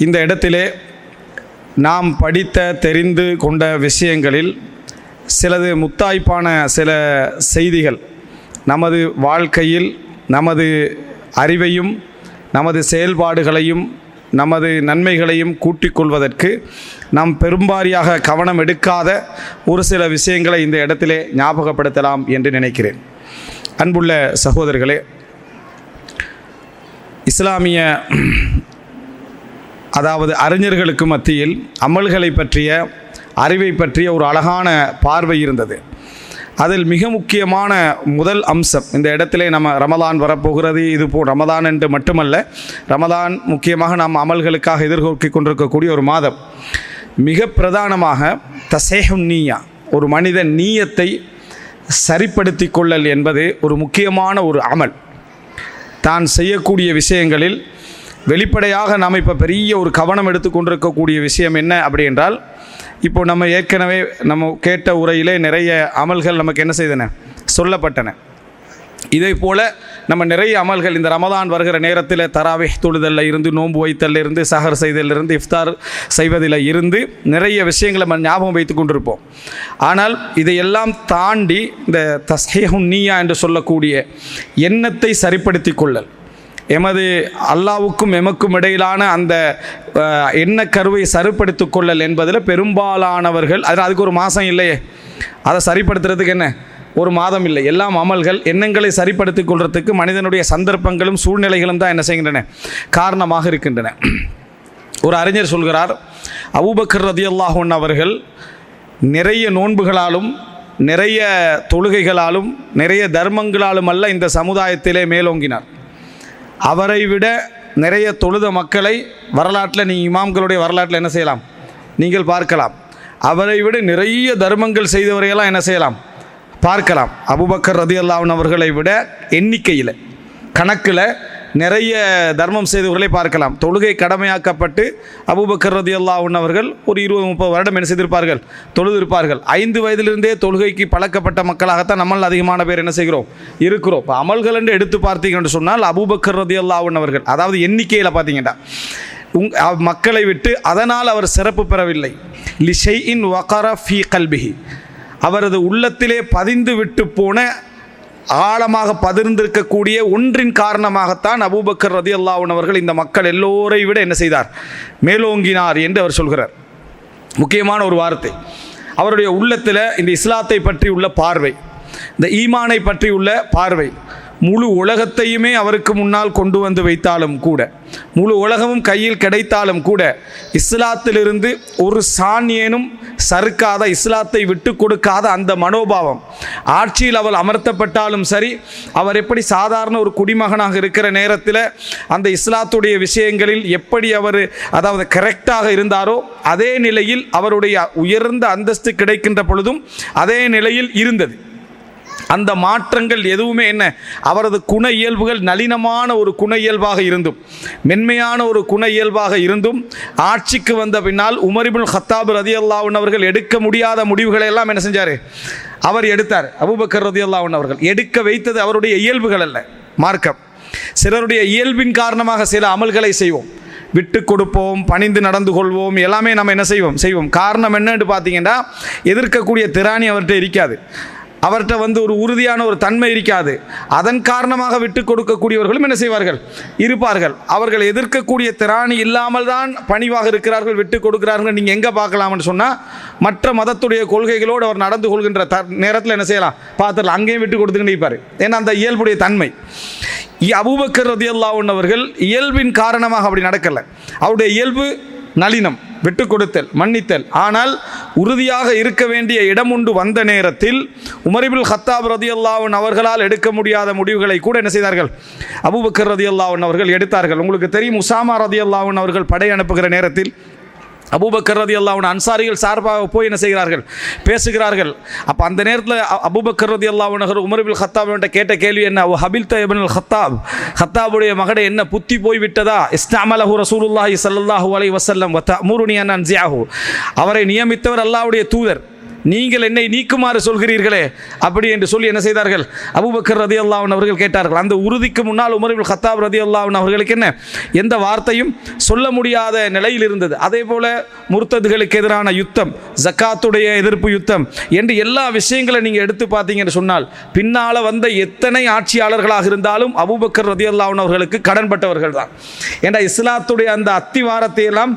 இந்த இடத்திலே நாம் படித்த தெரிந்து கொண்ட விஷயங்களில் சிலது முத்தாய்ப்பான சில செய்திகள் நமது வாழ்க்கையில் நமது அறிவையும் நமது செயல்பாடுகளையும் நமது நன்மைகளையும் கூட்டிக் கொள்வதற்கு நாம் பெரும்பாரியாக கவனம் எடுக்காத ஒரு சில விஷயங்களை இந்த இடத்திலே ஞாபகப்படுத்தலாம் என்று நினைக்கிறேன். அன்புள்ள சகோதரர்களே, இஸ்லாமிய அதாவது அறிஞர்களுக்கு மத்தியில் அமல்களை பற்றிய அறிவை பற்றிய ஒரு அழகான பார்வை இருந்தது. அதில் மிக முக்கியமான முதல் அம்சம், இந்த இடத்திலே நம்ம ரமலான் வரப்போகிறது, ரமலான் என்று மட்டுமல்ல, ரமலான் முக்கியமாக நாம் அமல்களுக்காக எதிர்நோக்கி கொண்டிருக்கக்கூடிய ஒரு மாதம். மிக பிரதானமாக தசேஹுன் நீயா, ஒரு மனிதன் நீயத்தை சரிப்படுத்தி கொள்ளல் என்பது ஒரு முக்கியமான ஒரு அமல். தான் செய்யக்கூடிய விஷயங்களில் வெளிப்படையாக நாம் இப்போ பெரிய ஒரு கவனம் எடுத்து கொண்டிருக்கக்கூடிய விஷயம் என்ன அப்படி என்றால், இப்போ நம்ம ஏற்கனவே நம்ம கேட்ட உரையிலே நிறைய அமல்கள் நமக்கு என்ன செய்தன, சொல்லப்பட்டன. இதே போல் நம்ம நிறைய அமல்கள் இந்த ரமதான் வருகிற நேரத்தில் தராவிஹ் தொழுதலில் இருந்து, நோன்பு வைத்தலில் இருந்து, சஹர் செய்தலிருந்து, இஃப்தார் செய்வதில் இருந்து நிறைய விஷயங்களை நம்ம ஞாபகம் வைத்து கொண்டிருப்போம். ஆனால் இதையெல்லாம் தாண்டி இந்த தஸ்ஹீஹுன் நீயா என்று சொல்லக்கூடிய எண்ணத்தை சரிப்படுத்தி கொள்ளல், எமது அல்லாவுக்கும் எமக்கும் இடையிலான அந்த எண்ணக்கருவை சரிப்படுத்தி கொள்ளல் என்பதில் பெரும்பாலானவர்கள், அதுக்கு ஒரு மாதம் இல்லையே, அதை சரிப்படுத்துறதுக்கு என்ன ஒரு மாதம் இல்லை. எல்லாம் அமல்கள் எண்ணங்களை சரிப்படுத்தி கொள்றதுக்கு மனிதனுடைய சந்தர்ப்பங்களும் சூழ்நிலைகளும் தான் என்ன செய்கின்றன, காரணமாக இருக்கின்றன. ஒரு அறிஞர் சொல்கிறார், அபூபக்கர் ரலியல்லாஹு அன்ஹு அவர்கள் நிறைய நோன்புகளாலும் நிறைய தொழுகைகளாலும் நிறைய தர்மங்களாலும் அல்ல இந்த சமுதாயத்திலே மேலோங்கினார். அவரை விட நிறைய தொழுத மக்களை வரலாற்றில் நீங்கள் இமாம்களுடைய வரலாற்றில் என்ன செய்யலாம், நீங்கள் பார்க்கலாம். அவரை விட நிறைய தர்மங்கள் செய்தவரையெல்லாம் என்ன செய்யலாம், பார்க்கலாம். அபூபக்கர் ரலியல்லாஹு அன்ஹு அவர்களை விட எண்ணிக்கையில் கணக்கில் நிறைய தர்மம் செய்தவர்களை பார்க்கலாம். தொழுகை கடமையாக்கப்பட்டு அபூபக்கர் ரலியல்லாஹு அன்ஹு அவர்கள் ஒரு 20-30 வருடம் என்ன செய்திருப்பார்கள், தொழுதிருப்பார்கள். 5 வயதிலிருந்தே தொழுகைக்கு பழக்கப்பட்ட மக்களாகத்தான் நம்மள் அதிகமான பேர் என்ன செய்கிறோம், இருக்கிறோம். இப்போ அமல்கள் என்று எடுத்து பார்த்தீங்கன்னு சொன்னால் அபூபக்கர் ரலியல்லாஹு அன்ஹு அவர்கள், அதாவது எண்ணிக்கையில் பார்த்தீங்கன்னா மக்களை விட்டு, அதனால் அவர் சிறப்பு பெறவில்லை. லிஷைஇன் வகர ஃபீ கல்பிஹி, அவரது உள்ளத்திலே பதிந்து விட்டு போன, ஆழமாக பதிர்ந்திருக்கக்கூடிய ஒன்றின் காரணமாகத்தான் அபூபக்கர் ரலியல்லாஹு அன்ஹு அவர்கள் இந்த மக்கள் எல்லோரை விட என்ன செய்தார், மேலோங்கினார் என்று அவர் சொல்கிறார். முக்கியமான ஒரு வார்த்தை. அவருடைய உள்ளத்தில் இந்த இஸ்லாத்தை பற்றி உள்ள பார்வை, இந்த ஈமானை பற்றி உள்ள பார்வை, முழு உலகத்தையுமே அவருக்கு முன்னால் கொண்டு வந்து வைத்தாலும் கூட, முழு உலகமும் கையில் கிடைத்தாலும் கூட, இஸ்லாத்திலிருந்து ஒரு சாணியேனும் சறுக்காத, இஸ்லாத்தை விட்டு கொடுக்காத அந்த மனோபாவம், ஆட்சியில் அவள் அமர்த்தப்பட்டாலும் சரி, அவர் எப்படி சாதாரண ஒரு குடிமகனாக இருக்கிற நேரத்தில் அந்த இஸ்லாத்துடைய விஷயங்களில் எப்படி அவர் அதாவது கரெக்டாக இருந்தாரோ அதே நிலையில் அவருடைய உயர்ந்த அந்தஸ்து கிடைக்கின்ற பொழுதும் அதே நிலையில் இருந்தது. அந்த மாற்றங்கள் எதுவுமே என்ன, அவரது குண இயல்புகள் நளினமான ஒரு குண இயல்பாக இருந்தும், மென்மையான ஒரு குண இயல்பாக இருந்தும், ஆட்சிக்கு வந்த பின்னால் உமர் இப்னு கத்தாப் ரலியல்லாஹு அன்ஹு அவர்கள் எடுக்க முடியாத முடிவுகளை எல்லாம் என்ன செஞ்சார், அவர் எடுத்தார். அபூபக்கர் ரலியல்லாஹு அன்ஹு அவர்கள் எடுக்க வைத்தது அவருடைய இயல்புகள் அல்ல, மார்க்கம். சிலருடைய இயல்பின் காரணமாக சில அமல்களை செய்வோம், விட்டு கொடுப்போம், பணிந்து நடந்து கொள்வோம், எல்லாமே நம்ம என்ன செய்வோம். காரணம் என்னன்னு பார்த்தீங்கன்னா, எதிர்க்கக்கூடிய திராணி அவர்கிட்ட இருக்காது, அவர்கிட்ட ஒரு உறுதியான ஒரு தன்மை இருக்காது. அதன் காரணமாக விட்டு கொடுக்கக்கூடியவர்களும் என்ன செய்வார்கள், இருப்பார்கள். அவர்கள் எதிர்க்கக்கூடிய திராணி இல்லாமல் தான் பணிவாக இருக்கிறார்கள், விட்டு கொடுக்கிறார்கள். நீங்கள் எங்கே பார்க்கலாம்னு சொன்னால், மற்ற மதத்துடைய கொள்கைகளோடு அவர் நடந்து கொள்கின்ற நேரத்தில் என்ன செய்யலாம், பார்த்துடலாம், அங்கேயும் விட்டு கொடுத்துக்கிட்டு இருப்பார். ஏன்னா அந்த இயல்புடைய தன்மை. அபூபக்கர் ரலியல்லாஹு அன்ஹு அவர்கள் இயல்பின் காரணமாக அப்படி நடக்கலை. அவருடைய இயல்பு நளினம், விட்டு கொடுத்தல், மன்னித்தல். ஆனால் உறுதியாக இருக்க வேண்டிய இடம் உண்டு வந்த நேரத்தில் உமர் இப்னு கத்தாப் ரலியல்லாஹு அன்ஹு அவர்களால் எடுக்க முடியாத முடிவுகளை கூட என்ன செய்தார்கள், அபூபக்கர் ரலியல்லாஹு அன்ஹு அவர்கள் எடுத்தார்கள். உங்களுக்கு தெரியும், உசாமா ரலியல்லாஹு அன்ஹு அவர்கள் படை அனுப்புகிற நேரத்தில் அபூபக்கர் ரலியல்லாஹு அன்ஹு அன்சாரிகள் சார்பாக போய் என்ன செய்கிறார்கள், பேசுகிறார்கள். அப்போ அந்த நேரத்தில் அபூபக்கர் ரலியல்லாஹு அன்ஹு உமர் இப்னு கத்தாப் கேட்ட கேள்வி என்ன, ஹபில்த இப்னுல் கத்தாப், கத்தாபுடைய மகனை என்ன புத்தி போய் விட்டதா, இஸ்தஅமலஹு ரசூலுல்லாஹி ஸல்லல்லாஹு அலைஹி வஸல்லம் வ தஅமுருனி அன் அன்ஸிஅஹு, அவரை நியமித்தவர் அல்லாஹ்வுடைய தூதர், நீங்கள் என்னை நீக்குமாறு சொல்கிறீர்களே அப்படி என்று சொல்லி என்ன செய்தார்கள்? அபூபக்கர் ரலியல்லாஹு அன்ஹு அவர்கள் கேட்டார்கள். அந்த உறுதிக்கு முன்னால் உமர் இப்னு கத்தாப் ரலியல்லாஹு அன்ஹு அவர்களுக்கு என்ன எந்த வார்த்தையும் சொல்ல முடியாத நிலையில் இருந்தது. அதே போல முர்த்ததுகளுக்கு எதிரான யுத்தம், ஜக்காத்துடைய எதிர்ப்பு யுத்தம் என்று எல்லா விஷயங்களை நீங்கள் எடுத்து பார்த்தீங்கன்னு சொன்னால் பின்னால் வந்த எத்தனை ஆட்சியாளர்களாக இருந்தாலும் அபூபக்கர் ரலியல்லாஹு அன்ஹு அவர்களுக்கு கடன்பட்டவர்கள் தான். ஏன்னா இஸ்லாத்துடைய அந்த அத்திவாரத்தை எல்லாம்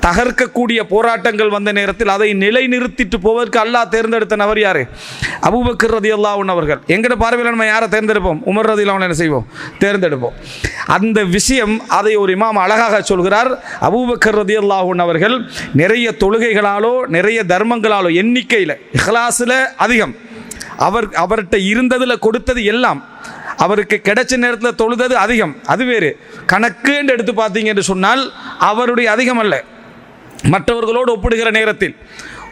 தகர்க்கக்கூடிய போராட்டங்கள் வந்த நேரத்தில் அதை நிலைநிறுத்திட்டு போவதற்கு அல்லாஹ் தேர்ந்தெடுத்த நபர் யாரு? அபூபக்கர் ரலியல்லாஹு அன்ஹு அவர்கள். எங்கட பார்வையில் நம்ம யாரை தேர்ந்தெடுப்போம்? உமர் ரலியல்லாஹு அன்ஹு என்ன செய்வோம்? தேர்ந்தெடுப்போம். அந்த விஷயம் அதை ஒரு இமாம் அழகாக சொல்கிறார். அபூபக்கர் ரலியல்லாஹு அன்ஹு அவர்கள் நிறைய தொழுகைகளாலோ நிறைய தர்மங்களாலோ எண்ணிக்கையில் இஹ்லாஸில் அதிகம், அவர்கிட்ட இருந்ததில் கொடுத்தது எல்லாம், அவருக்கு கிடைச்ச நேரத்தில் தொழுதது அதிகம், அது வேறு கணக்குன்னு எடுத்து பார்த்தீங்க என்று சொன்னால் அவருடைய அதிகம் அல்ல. மற்றவர்களோடு ஒப்பிடுகிற நேரத்தில்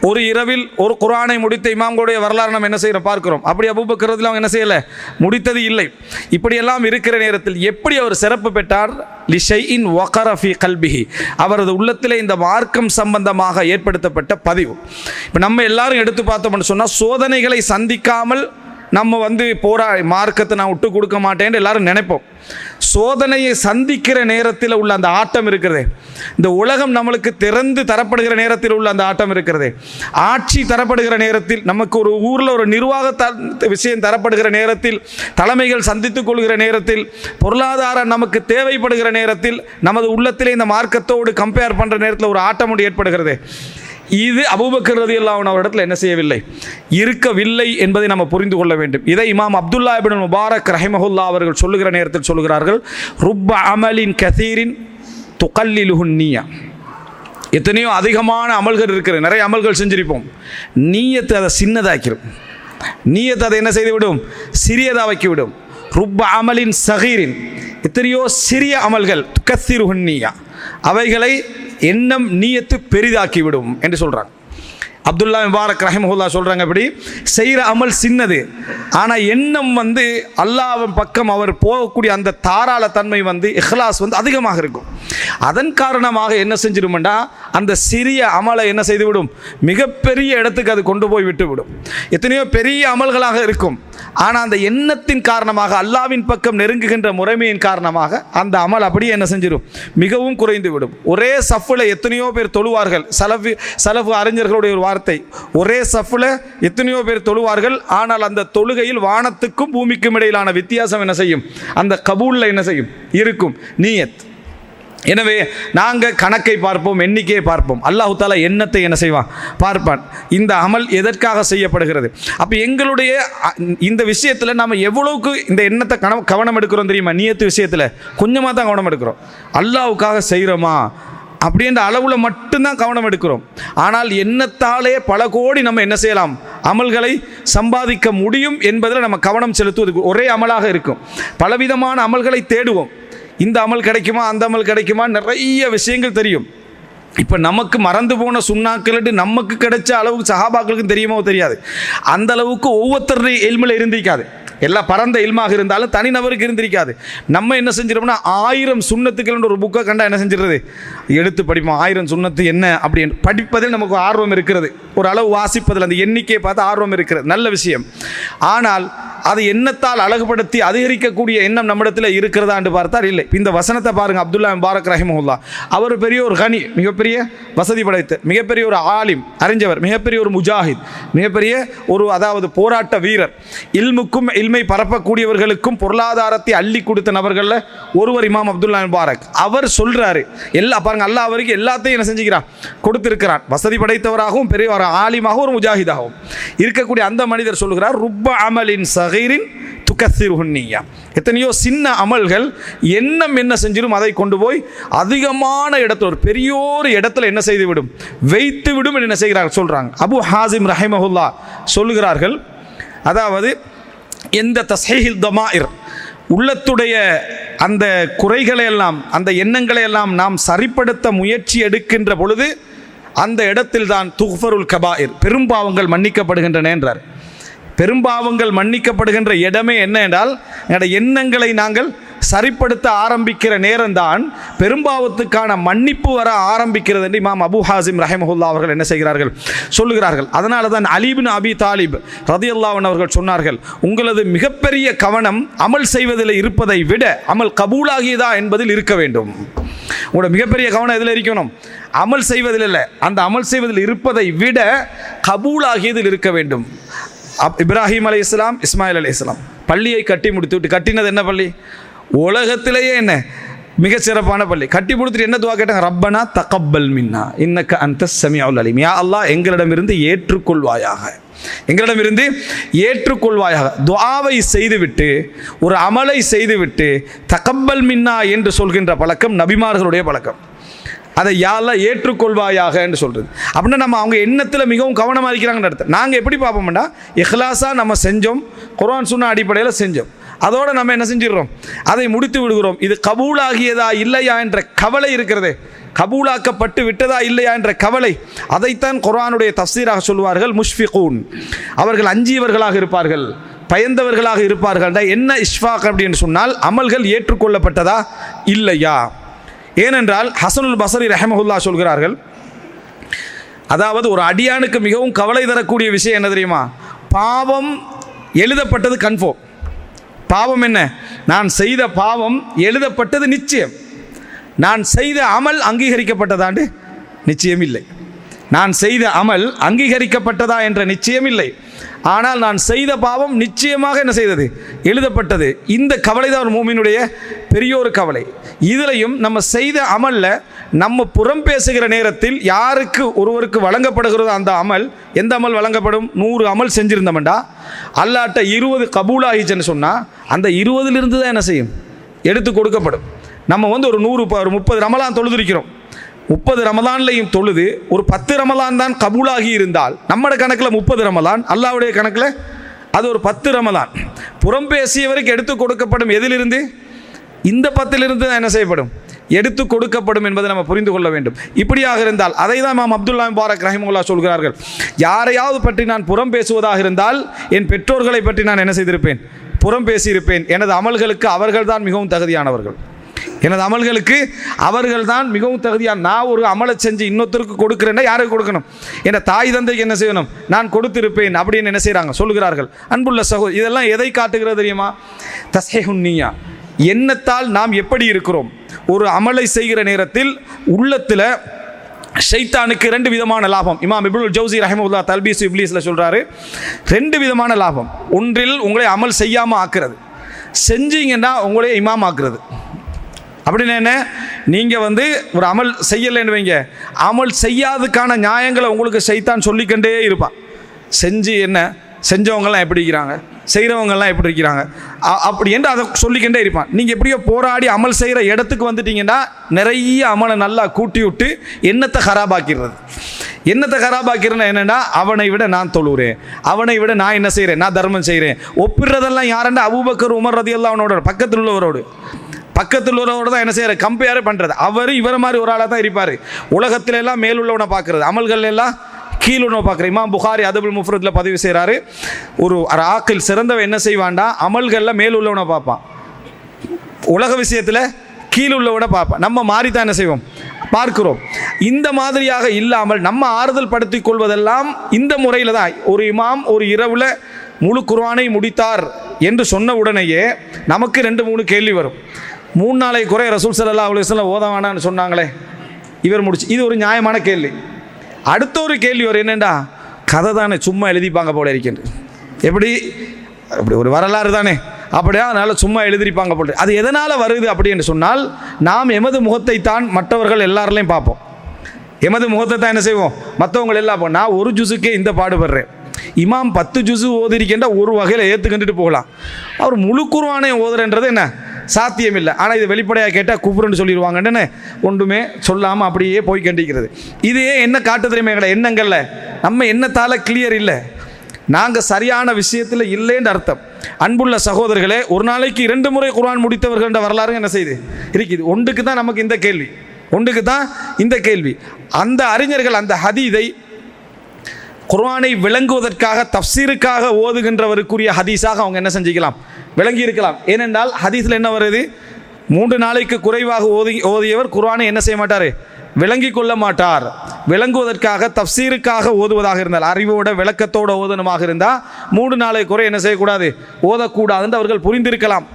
ஒரு இரவில் ஒரு குர்ஆனை முடித்த இமாம்களுடைய வரலாறு நம்ம என்ன செய்கிறோம் பார்க்கிறோம். அப்படி அபூபக்கர் ரலியல்லாஹு அன்ஹு என்ன செய்யலை, முடித்தது இல்லை. இப்படியெல்லாம் இருக்கிற நேரத்தில் எப்படி அவர் சிறப்பு பெற்றார்? லிஷைஇன் வகர ஃபீ கல்பிஹி, அவரது உள்ளத்திலே இந்த மார்க்கம் சம்பந்தமாக ஏற்படுத்தப்பட்ட பதிவு. இப்போ நம்ம எல்லாரும் எடுத்து பார்த்தோம்னு சொன்னால் சோதனைகளை சந்திக்காமல் நம்ம மார்க்கத்தை நான் விட்டு கொடுக்க மாட்டேன்னு எல்லாரும் நினைப்போம். சோதனையை சந்திக்கிற நேரத்தில் உள்ள அந்த ஆட்டம் இருக்கிறதே, இந்த உலகம் நம்மளுக்கு திறந்து தரப்படுகிற நேரத்தில் உள்ள அந்த ஆட்டம் இருக்கிறதே, ஆட்சி தரப்படுகிற நேரத்தில், நமக்கு ஒரு ஊரில் ஒரு நிர்வாக விஷயம் தரப்படுகிற நேரத்தில், தலைமைகள் சந்தித்துக் கொள்கிற நேரத்தில், பொருளாதாரம் நமக்கு தேவைப்படுகிற நேரத்தில், நமது உள்ளத்திலே இந்த மார்க்கத்தோடு கம்பேர் பண்ணுற நேரத்தில் ஒரு ஆட்டம் ஏற்படுகிறது. இது அபூபக்கர் ரலியல்லாஹு அன்ஹு அவரிடத்தில் என்ன செய்யவில்லை, இருக்கவில்லை என்பதை நம்ம புரிந்து கொள்ள வேண்டும். இதை இமாம் அப்துல்லா இப்னு முபாரக் ரஹிமஹுல்லாஹ் அவர்கள் சொல்லுகிற நேரத்தில் சொல்லுகிறார்கள், ருப்ப அமலின் கதீரின் துகல்லிலுஹுன் நிய்யா. எத்தனையோ அதிகமான அமல்கள் இருக்கிற, நிறைய அமல்கள் செஞ்சிருப்போம், நீயத்தை அதை சின்னதாக்கிடும், நீயத்தை அதை என்ன செய்துவிடும், சிறியதாக்கிவிடும். ருப்ப அமலின் சகீரின், எத்தனையோ சிறிய அமல்கள் துகஸ்ஸிருஹுன் நிய்யா, அவைகளை எண்ணம் நீயத்து பெரிதாக்கிவிடும் என்று சொல்கிறாங்க. அப்துல்லா முபாரக் ரஹிமஹுல்லாஹ் சொல்கிறாங்க, அப்படி செய்கிற அமல் சின்னது, ஆனால் எண்ணம் அல்லாஹ்வின் பக்கம் அவர் போகக்கூடிய அந்த தாராள தன்மை இஹ்லாஸ் அதிகமாக இருக்கும். அதன் காரணமாக என்ன செஞ்சிடும்டா, அந்த சிறிய அமலை என்ன செய்துவிடும், மிகப்பெரிய இடத்துக்கு அது கொண்டு போய் விட்டுவிடும். எத்தனையோ பெரிய அமல்களாக இருக்கும், ஆனால் அந்த எண்ணத்தின் காரணமாக, அல்லாஹ்வின் பக்கம் நெருங்குகின்ற முறைமையின் காரணமாக அந்த அமல் அப்படியே என்ன செஞ்சிடும், மிகவும் குறைந்து விடும். ஒரே சஃபில் எத்தனையோ பேர் தொழுவார்கள். சலஃபு அறிஞர்களுடைய ஒரு வார்த்தை, ஒரே சஃபில் எத்தனையோ பேர் தொழுவார்கள், ஆனால் அந்த தொழுகையில் வானத்துக்கும் பூமிக்கும் இடையிலான வித்தியாசம் என்ன செய்யும், அந்த கபூலில் என்ன செய்யும், இருக்கும், நீயத். எனவே நாங்கள் கணக்கை பார்ப்போம், எண்ணிக்கையை பார்ப்போம், அல்லாஹ் தஆலா எண்ணத்தை என்ன செய்வான், பார்ப்பான். இந்த அமல் எதற்காக செய்யப்படுகிறது? அப்போ எங்களுடைய இந்த விஷயத்தில் நாம் எவ்வளவுக்கு இந்த எண்ணத்தை கவனம் எடுக்கிறோம் தெரியுமா? நியத்து விஷயத்தில் கொஞ்சமாக தான் கவனம் எடுக்கிறோம். அல்லாஹ்வுக்காக செய்கிறோமா அப்படின்ற அளவில் மட்டும்தான் கவனம் எடுக்கிறோம். ஆனால் எண்ணத்தாலே பல கோடி நம்ம என்ன செய்யலாம், அமல்களை சம்பாதிக்க முடியும் என்பதில் நம்ம கவனம் செலுத்துவது ஒரே அமலாக இருக்கும். பலவிதமான அமல்களை தேடுவோம், இந்த அமல் கிடைக்குமா, அந்த அமல் கிடைக்குமா, நிறைய விஷயங்கள் தெரியும். இப்போ நமக்கு மறந்து போன சுண்ணாக்கள் நமக்கு கிடைச்ச அளவுக்கு சஹாபாக்களுக்கும் தெரியுமோ தெரியாது. அந்த அளவுக்கு ஒவ்வொருத்தருடைய இல்மில் இருந்திருக்காது. எல்லாம் பரந்த இல்மாக இருந்தாலும் தனிநபருக்கு இருந்திருக்காது. நம்ம என்ன செஞ்சிடோம்னா 1000 சுண்ணத்துக்கள் ஒரு புக்கை கண்டா என்ன செஞ்சிடுறது, எடுத்து படிப்போம். 1000 சுண்ணத்து என்ன அப்படின்னு படிப்பதில் நமக்கு ஆர்வம் இருக்கிறது, ஒரு அளவு வாசிப்பதில் அந்த எண்ணிக்கையை பார்த்து ஆர்வம் இருக்கிறது, நல்ல விஷயம். ஆனால் அது எண்ணத்தால் அழகுபடுத்தி அதிகரிக்கக்கூடிய எண்ணம் நம்மிடத்தில் இருக்கிறதா என்று பார்த்தால் இல்லை. இந்த வசனத்தை பாருங்கள், அப்துல்லா முபாரக் ரஹிமஹுல்லாஹ் அவர் பெரிய ஒரு கனி, மிகப்பெரிய வசதி படைத்த, மிகப்பெரிய ஒரு ஆலிம், அறிஞவர், மிகப்பெரிய ஒரு முஜாஹித், மிகப்பெரிய ஒரு அதாவது போராட்ட வீரர், இல்முக்கும் இல்மை பரப்பக்கூடியவர்களுக்கும் பொருளாதாரத்தை அள்ளி கொடுத்த நபர்களில் ஒருவர் இமாம் அப்துல்லா முபாரக். அவர் சொல்கிறாரு, பாருங்கள், அல்லாஹ் அவருக்கு எல்லாத்தையும் என்ன செஞ்சுக்கிறான், கொடுத்திருக்கிறான். வசதி படைத்தவராகவும் பெரிய ஒரு ஆலிமாகவும் ஒரு முஜாஹிதாகவும் இருக்கக்கூடிய அந்த மனிதர் சொல்கிறார், ருப்ப அமலின் சகீரின் துகஸ்ஸிருஹுன் நிய்யா. எத்தனையோ சின்ன அமல்கள் எண்ணம் என்ன செஞ்சிடும், அதை கொண்டு போய் அதிகமான இடத்துல, ஒரு பெரியோரு இடத்துல என்ன செய்து விடும், வைத்து விடும் என்ன செய்கிறார்கள் சொல்கிறாங்க. அபு ஹாசிம் ரஹிமஹுல்லாஹ் சொல்லுகிறார்கள், அதாவது எந்த தஸ்ஹீஹில் தமாயிர், உள்ளத்துடைய அந்த குறைகளை எல்லாம், அந்த எண்ணங்களை எல்லாம் நாம் சரிப்படுத்த முயற்சி எடுக்கின்ற பொழுது அந்த இடத்தில் தான் துஃபருல் கபாயிர், பெரும்பாவங்கள் மன்னிக்கப்படுகின்றன என்றார். பெரும்பாவங்கள் மன்னிக்கப்படுகின்ற இடமே என்ன என்றால், எண்ணங்களை நாங்கள் சரிப்படுத்த ஆரம்பிக்கிற நேரம்தான் பெரும்பாவத்துக்கான மன்னிப்பு வர ஆரம்பிக்கிறது என்று இமாம் அபு ஹாசிம் ரஹிமஹுல்லா அவர்கள் என்ன செய்கிறார்கள், சொல்லுகிறார்கள். அதனால தான் அலி இப்னு அபி தாலிப் ரலியல்லாஹு அன்ஹு அவர்கள் சொன்னார்கள், உங்களது மிகப்பெரிய கவனம் அமல் செய்வதில் இருப்பதை விட அமல் கபூலாகியதா என்பதில் இருக்க வேண்டும். உங்களோட மிகப்பெரிய கவனம் எதில் இருக்கணும்? அமல் செய்வதில் இல்லை, அந்த அமல் செய்வதில் இருப்பதை விட கபூலாகியதில் இருக்க வேண்டும். இப்ராஹிம் அலைஹிஸ்ஸலாம், இஸ்மாயில் அலைஹிஸ்ஸலாம் பள்ளியை கட்டி முடித்து விட்டு, கட்டினது என்ன பள்ளி? உலகத்திலேயே என்ன மிக சிறப்பான பள்ளி. கட்டி முடித்துட்டு என்ன துவா கேட்டாங்க? ரப்பனா தகப்பல் மின்னா இன்னக அன்தஸ் ஸமீஉல் அலீம். யா அல்லாஹ், எங்களிடமிருந்து ஏற்றுக்கொள்வாயாக, எங்களிடமிருந்து ஏற்றுக்கொள்வாயாக. துஆவை செய்துவிட்டு, ஒரு அமலை செய்துவிட்டு தகப்பல் மின்னா என்று சொல்கின்ற பழக்கம் நபிமார்களுடைய பழக்கம். அதை யா அல்லாஹ் ஏற்றுக்கொள்வாயாக என்று சொல்கிறது. அப்படின்னா நம்ம அவங்க எண்ணத்தில் மிகவும் கவனமாக இருக்கிறாங்கன்னு அர்த்தம். நாங்கள் எப்படி பார்ப்போம்னா, இஹ்லாஸாக நம்ம செஞ்சோம், குர்ஆன் சுன்னா அடிப்படையில் செஞ்சோம், அதோடு நம்ம என்ன செஞ்சிடறோம், அதை முடித்து விடுகிறோம். இது கபூலாகியதா இல்லையா என்ற கவலை இருக்கிறதே, கபூலாக்கப்பட்டு விட்டதா இல்லையா என்ற கவலை, அதைத்தான் குர்ஆனுடைய தஃசீராக சொல்வார்கள் முஷ்ஃபிகூன். அவர்கள் அஞ்சியவர்களாக இருப்பார்கள், பயந்தவர்களாக இருப்பார்கள். என்ன இஷ்ஃபாக் அப்படின்னு சொன்னால், அமல்கள் ஏற்றுக்கொள்ளப்பட்டதா இல்லையா. ஏனென்றால் ஹசனுல் பஸ்ரி ரஹிமஹுல்லா சொல்கிறார்கள், அதாவது ஒரு அடியானுக்கு மிகவும் கவலை தரக்கூடிய விஷயம் என்ன தெரியுமா? பாவம் எழுதப்பட்டது கன்ஃபார்ம். பாவம் என்ன? நான் செய்த பாவம் எழுதப்பட்டது நிச்சயம். நான் செய்த அமல் அங்கீகரிக்கப்பட்டதாண்டு நிச்சயம் இல்லை. நான் செய்த அமல் அங்கீகரிக்கப்பட்டதா என்ற நிச்சயம் இல்லை. ஆனால் நான் செய்த பாவம் நிச்சயமாக என்ன செய்தது? எழுதப்பட்டது. இந்த கவலை தான் ஒரு மூமினுடைய பெரிய ஒரு கவலை. இதிலையும் நம்ம செய்த அமலில் நம்ம புறம் பேசுகிற நேரத்தில் யாருக்கு ஒருவருக்கு வழங்கப்படுகிறதோ அந்த அமல், எந்த அமல் வழங்கப்படும்? 100 அமல் செஞ்சுருந்தோம்டா அல்லாட்ட 20 கபூலாகிச்சுன்னு சொன்னால் அந்த 20லிருந்து தான் என்ன செய்யும்? எடுத்து கொடுக்கப்படும். நம்ம ஒரு 30 ரமலான் தொழுதிருக்கிறோம், 30 ரமலான்லையும் தொழுது ஒரு 10 ரமலான் தான் கபூலாகி இருந்தால் நம்மட கணக்கில் 30 ரமலான், அல்லாஹ்வுடைய கணக்கில் அது ஒரு 10 ரமலான். புறம் பேசியவருக்கு எடுத்து கொடுக்கப்படும். எதிலிருந்து? இந்த 10லிருந்து தான் என்ன செய்யப்படும்? எடுத்து கொடுக்கப்படும் என்பதை நம்ம புரிந்து கொள்ள வேண்டும். இப்படியாக இருந்தால் அதை தான் இமாம் அப்துல்லா முபாரக் ரஹிமஹுல்லா சொல்கிறார்கள், யாரையாவது பற்றி நான் புறம் பேசுவதாக இருந்தால் என் பெற்றோர்களை பற்றி நான் என்ன செய்திருப்பேன்? புறம் பேசியிருப்பேன். எனது அமல்களுக்கு அவர்கள் தான் மிகவும் தகுதியானவர்கள். எனது அமல்களுக்கு அவர்கள் தான் மிகவும் தகுதியான. நான் ஒரு அமலை செஞ்சு இன்னொருத்தருக்கு கொடுக்குறேன்னா யாருக்கு கொடுக்கணும்? என் தாய் தந்தைக்கு என்ன செய்யணும்? நான் கொடுத்திருப்பேன் அப்படின்னு என்ன செய்கிறாங்க, சொல்கிறார்கள். அன்புள்ள சகோதரி, இதெல்லாம் எதை காட்டுகிறது தெரியுமா? தஸ்ஹீஹுன் நிய்யா, எண்ணத்தால் நாம் எப்படி இருக்கிறோம். ஒரு அமலை செய்கிற நேரத்தில் உள்ளத்தில் ஷைத்தானுக்கு 2 விதமான லாபம். இமாம் இப்னுல் ஜௌசி ரஹிமஹுல்லா தல்பீஸ் இப்லீஸில் சொல்கிறாரு, 2 விதமான லாபம். ஒன்றில் உங்களை அமல் செய்யாமல் ஆக்குறது, செஞ்சீங்கன்னா உங்களே இமாம் ஆக்குறது. அப்படின்னு என்ன? நீங்கள் ஒரு அமல் செய்யலைன்னு வைங்க, அமல் செய்யாததுக்கான நியாயங்களை உங்களுக்கு ஷைத்தான் சொல்லிக்கொண்டே இருப்பான். செஞ்சு என்ன செஞ்சவங்கெல்லாம் எப்படி இருக்கிறாங்க, செய்கிறவங்கெல்லாம் எப்படி இருக்கிறாங்க அப்படி என்று அதை சொல்லிக்கிட்டே இருப்பான். நீங்கள் எப்படியோ போராடி அமல் செய்கிற இடத்துக்கு வந்துட்டீங்கன்னா நிறைய அமலை நல்லா கூட்டி விட்டு எண்ணத்தை ஹராபாக்கிறது. எண்ணத்தை ஹராபாக்கிறேன்னா என்னென்னா, அவனை விட நான் தொழுகிறேன், அவனை விட நான் என்ன செய்கிறேன், நான் தர்மம் செய்கிறேன். ஒப்பிடுறதெல்லாம் யாருன்னா அபூபக்கர் உமர் ரலியல்லாஹு அன்ஹுவோட பக்கத்தில் உள்ளவரோடு தான் என்ன செய்யற, கம்பேர் பண்ணுறது. அவர் இவரை மாதிரி ஒரு ஆளாக தான் இருப்பார். உலகத்தில எல்லாம் மேலுள்ளவனை பார்க்குறது, அமல்கள் எல்லாம் கீழுள்ளவனை பார்க்குற. இமாம் புகாரி அதுபுல் முஃப்ரத்ல பதிவு செய்கிறாரு, ஒரு ஆக்கில் சிறந்தவன் என்ன செய்வான்டா, அமல்களில் மேலுள்ளவனை பார்ப்பான், உலக விஷயத்தில் கீழுள்ளவனை பார்ப்பான். நம்ம மாறி தான் என்ன செய்வோம், பார்க்கிறோம். இந்த மாதிரியாக இல்லாமல் நம்ம ஆறுதல் படுத்திக் கொள்வதெல்லாம் இந்த முறையில் தான். ஒரு இமாம் ஒரு இரவில் முழு குர்ஆனை முடித்தார் என்று சொன்ன உடனேயே நமக்கு 2-3 கேள்வி வரும். 3 நாளை குறை ரசூல் ஸல்லல்லாஹு அலைஹி வஸல்லம் ஓத வேணான்னு சொன்னாங்களே, இவர் முடிச்சு. இது ஒரு நியாயமான கேள்வி. அடுத்த ஒரு கேள்வி வரும், என்னென்னா, கதை தானே, சும்மா எழுதிப்பாங்க போல இருக்கின்ற. எப்படி ஒரு வரலாறு தானே, அப்படியா, அதனால் சும்மா எழுதிருப்பாங்க போல. அது எதனால் வருது அப்படின்னு சொன்னால், நாம் எமது முகத்தை தான் மற்றவர்கள் எல்லாரிலையும் பார்ப்போம். எமது முகத்தை தான் என்ன செய்வோம், மற்றவங்க எல்லாம் பார்ப்போம். நான் ஒரு ஜுஸுக்கே இந்த பாடுபடுறேன், இமாம் 10 ஜுஸு ஓதிருக்கின்ற ஒரு வகையில் ஏற்றுக்கிட்டு போகலாம். அவர் முழு குர்ஆனை ஓதுறன்றது என்ன சாத்தியம் இல்லை. ஆனால் இது வெளிப்படையாக கேட்டால் குஃப்ருன்னு சொல்லிடுவாங்கன்னு ஒன்றுமே சொல்லாமல் அப்படியே போய் கண்டிக்கிறது. இதே என்ன காட்டு தெரியுமா, எங்களை எண்ணங்களில் நம்ம எண்ணத்தால் கிளியர் இல்லை, நாங்கள் சரியான விஷயத்தில் இல்லைன்னு அர்த்தம். அன்புள்ள சகோதரர்களே, ஒரு நாளைக்கு 2 முறை குர்ஆன் முடித்தவர்கள்ன்ற வரலாறு என்ன செய்யுது இருக்குது. ஒன்றுக்கு தான் நமக்கு இந்த கேள்வி, ஒன்றுக்கு தான் இந்த கேள்வி. அந்த அறிஞர்கள் அந்த ஹதீஸை குர்ஆனை விளங்குவதற்காக தஃப்சீருக்காக ஓதுகின்றவருக்குரிய ஹதீஸாக அவங்க என்ன செஞ்சுக்கலாம், விளங்கி இருக்கலாம். ஏனென்றால் ஹதீஸில் என்ன வருது, 3 நாளைக்கு குறைவாக ஓதியவர் குர்ஆனை என்ன செய்ய மாட்டார்? விளங்கி கொள்ள மாட்டார். விளங்குவதற்காக தஃப்சீருக்காக ஓதுவதாக இருந்தால், அறிவோட விளக்கத்தோடு ஓதனமாக இருந்தால் 3 நாளை குறை என்ன செய்யக்கூடாது? ஓதக்கூடாது என்று அவர்கள் புரிந்திருக்கலாம்.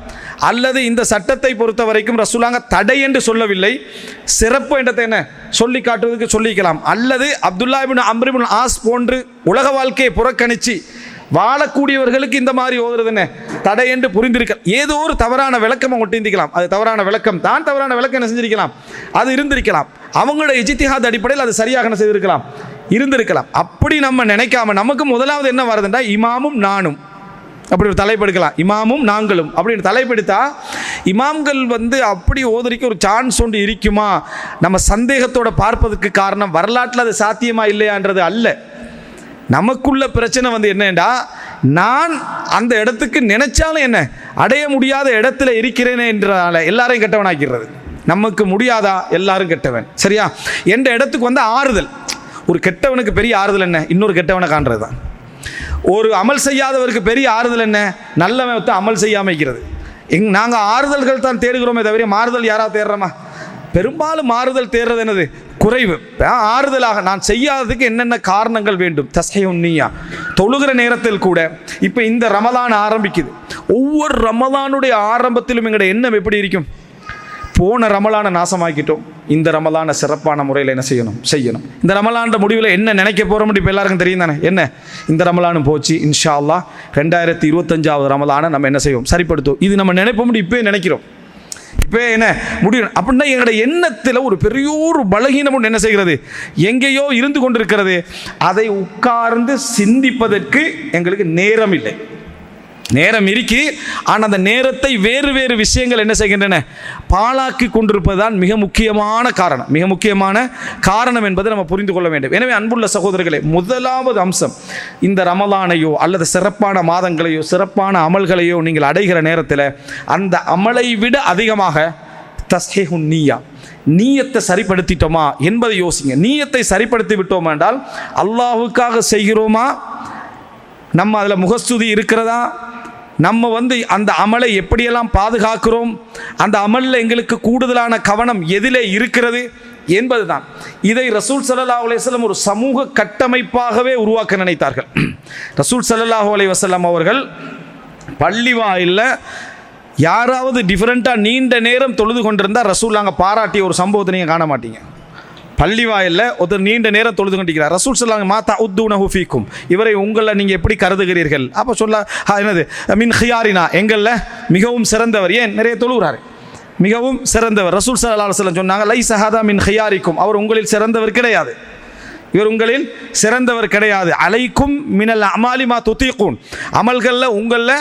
அல்லது இந்த சட்டத்தை பொறுத்த வரைக்கும் ரசூலாங்க தடை என்று சொல்லவில்லை, சிறப்பு என்றதை என்ன சொல்லி காட்டுவதற்கு சொல்லிக்கலாம். அல்லது அப்துல்லா இப்னு அம்ர் இப்னு ஆஸ் போன்று உலக வாழ்க்கையை புறக்கணித்து வாழக்கூடியவர்களுக்கு இந்த மாதிரி ஓதுறது என்ன தடை என்று புரிந்திருக்கலாம். ஏதோ ஒரு தவறான விளக்கம் அவங்க ஒட்டிந்திருக்கலாம். அது தவறான விளக்கம் தான், தவறான விளக்கம் என்ன செஞ்சிருக்கலாம், அது இருந்திருக்கலாம். அவங்களோட இஜ்திஹாத் அடிப்படையில் அது சரியாக என்ன செய்திருக்கலாம், இருந்திருக்கலாம். அப்படி நம்ம நினைக்காம நமக்கு முதலாவது என்ன வருதுன்னா, இமாமும் நானும் அப்படி ஒரு தலைப்படுக்கலாம், இமாமும் நாங்களும் அப்படின்னு தலைப்படுத்தா இமாம்கள் அப்படி ஓதுறிக்க ஒரு சான்ஸ் ஒன்று இருக்குமா நம்ம சந்தேகத்தோட பார்ப்பதற்கு காரணம் வரலாற்றில் அது சாத்தியமா இல்லையான்றது அல்ல. நமக்குள்ள பிரச்சனை என்னண்டா, நான் அந்த இடத்துக்கு நினைச்சாலும் என்ன அடைய முடியாத இடத்துல இருக்கிறேனே என்றால எல்லாரையும் கெட்டவனாக்கிறது. நமக்கு முடியாதா, எல்லாரும் கெட்டவன், சரியா? எந்த இடத்துக்கு ஆறுதல், ஒரு கெட்டவனுக்கு பெரிய ஆறுதல் என்ன? இன்னொரு கெட்டவனை காண்றது தான். ஒரு அமல் செய்யாதவருக்கு பெரிய ஆறுதல் என்ன? நல்லவன் அமல் செய்யாமல் இருக்கிறது. நாங்கள் ஆறுதல்கள் தான் தேடுகிறோமே தவிர மாறுதல் யாராவது தேடுறோமா? பெரும்பாலும் மாறுதல் தேடுறது என்னது? குறைவு. ஆறுதலாக நான் செய்யாததுக்கு என்னென்ன காரணங்கள் வேண்டும்? தஸ்ஹீஹுன் நிய்யா. தொழுகிற நேரத்தில் கூட இப்போ இந்த ரமலான் ஆரம்பிக்குது. ஒவ்வொரு ரமலானுடைய ஆரம்பத்திலும் எங்களுடைய எண்ணம் எப்படி இருக்கும்? போன ரமலானை நாசமாக்கிட்டோம், இந்த ரமலானை சிறப்பான முறையில் என்ன செய்யணும். இந்த ரமலான் முடிவில் என்ன நினைக்க போகிறோம் இப்போ எல்லாருக்கும் தெரியும் தானே? என்ன, இந்த ரமலானும் போச்சு, இன்ஷா அல்லாஹ் 2025வது ரமலானை நம்ம என்ன செய்வோம், சரிப்படுத்துவோம். இது நம்ம நினைப்போம், இப்போயே நினைக்கிறோம், இப்போ என்ன முடியும் அப்படின்னா எங்களுடைய எண்ணத்தில் ஒரு பெரிய ஒரு பலகீனம் ஒன்று என்ன செய்கிறது, எங்கேயோ இருந்து கொண்டிருக்கிறது. அதை உட்கார்ந்து சிந்திப்பதற்கு எங்களுக்கு நேரம் இல்லை. நேரம் இருக்கு, ஆனால் அந்த நேரத்தை வேறு வேறு விஷயங்கள் என்ன செய்கின்றன, பாழாக்கி கொண்டிருப்பதுதான் மிக முக்கியமான காரணம் என்பதை நம்ம புரிந்து கொள்ள வேண்டும். எனவே அன்புள்ள சகோதரர்களே, முதலாவது அம்சம், இந்த ரமலானையோ அல்லது சிறப்பான மாதங்களையோ சிறப்பான அமல்களையோ நீங்கள் அடைகிற நேரத்தில் அந்த அமலை விட அதிகமாக தஸ்ஹீஹுன் நிய்யா, நீயத்தை சரிப்படுத்திட்டோமா என்பதை யோசிங்க. நீயத்தை சரிப்படுத்தி விட்டோமா என்றால் அல்லாஹ்வுக்காக செய்கிறோமா, நம்ம அதில் முகஸ்துதி இருக்கிறதா, நம்ம அந்த அமலை எப்படியெல்லாம் பாதுகாக்கிறோம், அந்த அமலில் எங்களுக்கு கூடுதலான கவனம் எதிலே இருக்கிறது என்பதுதான். இதை ரசூல் ஸல்லல்லாஹு அலைஹி வஸல்லம் ஒரு சமூக கட்டமைப்பாகவே உருவாக்க நினைத்தார்கள். ரசூல் ஸல்லல்லாஹு அலைஹி வஸல்லம் அவர்கள் பள்ளி வாயிலில் யாராவது டிஃபரெண்ட்டாக நீண்ட நேரம் தொழுது கொண்டிருந்தால் ரசூல் அங்கே பாராட்டிய ஒரு சம்பவத்தை நீங்கள் காண மாட்டீங்க. பள்ளி வாயிலில் ஒருத்தர் நீண்ட நேரம் தொழுது கொண்டிருக்கிறார். ரசூல் ஸல்லல்லாஹு மா தஉதுனஹு ஃபீக்கும், இவரை உங்களை நீங்கள் எப்படி கருதுகிறீர்கள்? அப்போ என்னது, மின் ஹியாரினா, எங்களில் மிகவும் சிறந்தவர். ஏன் நிறைய தொழுகிறார், மிகவும் சிறந்தவர். ரசூல் ஸல்லல்லாஹு அலைஹி வஸல்லம் சொன்னாங்க, லைஸ ஹாதா மின் ஹியாரிக்கும், அவர் உங்களில் சிறந்தவர் கிடையாது, இவர் உங்களில் சிறந்தவர் கிடையாது. அலைக்கும் மினல் அமாலி மா துதீகூன், அமல்களில் உங்களில்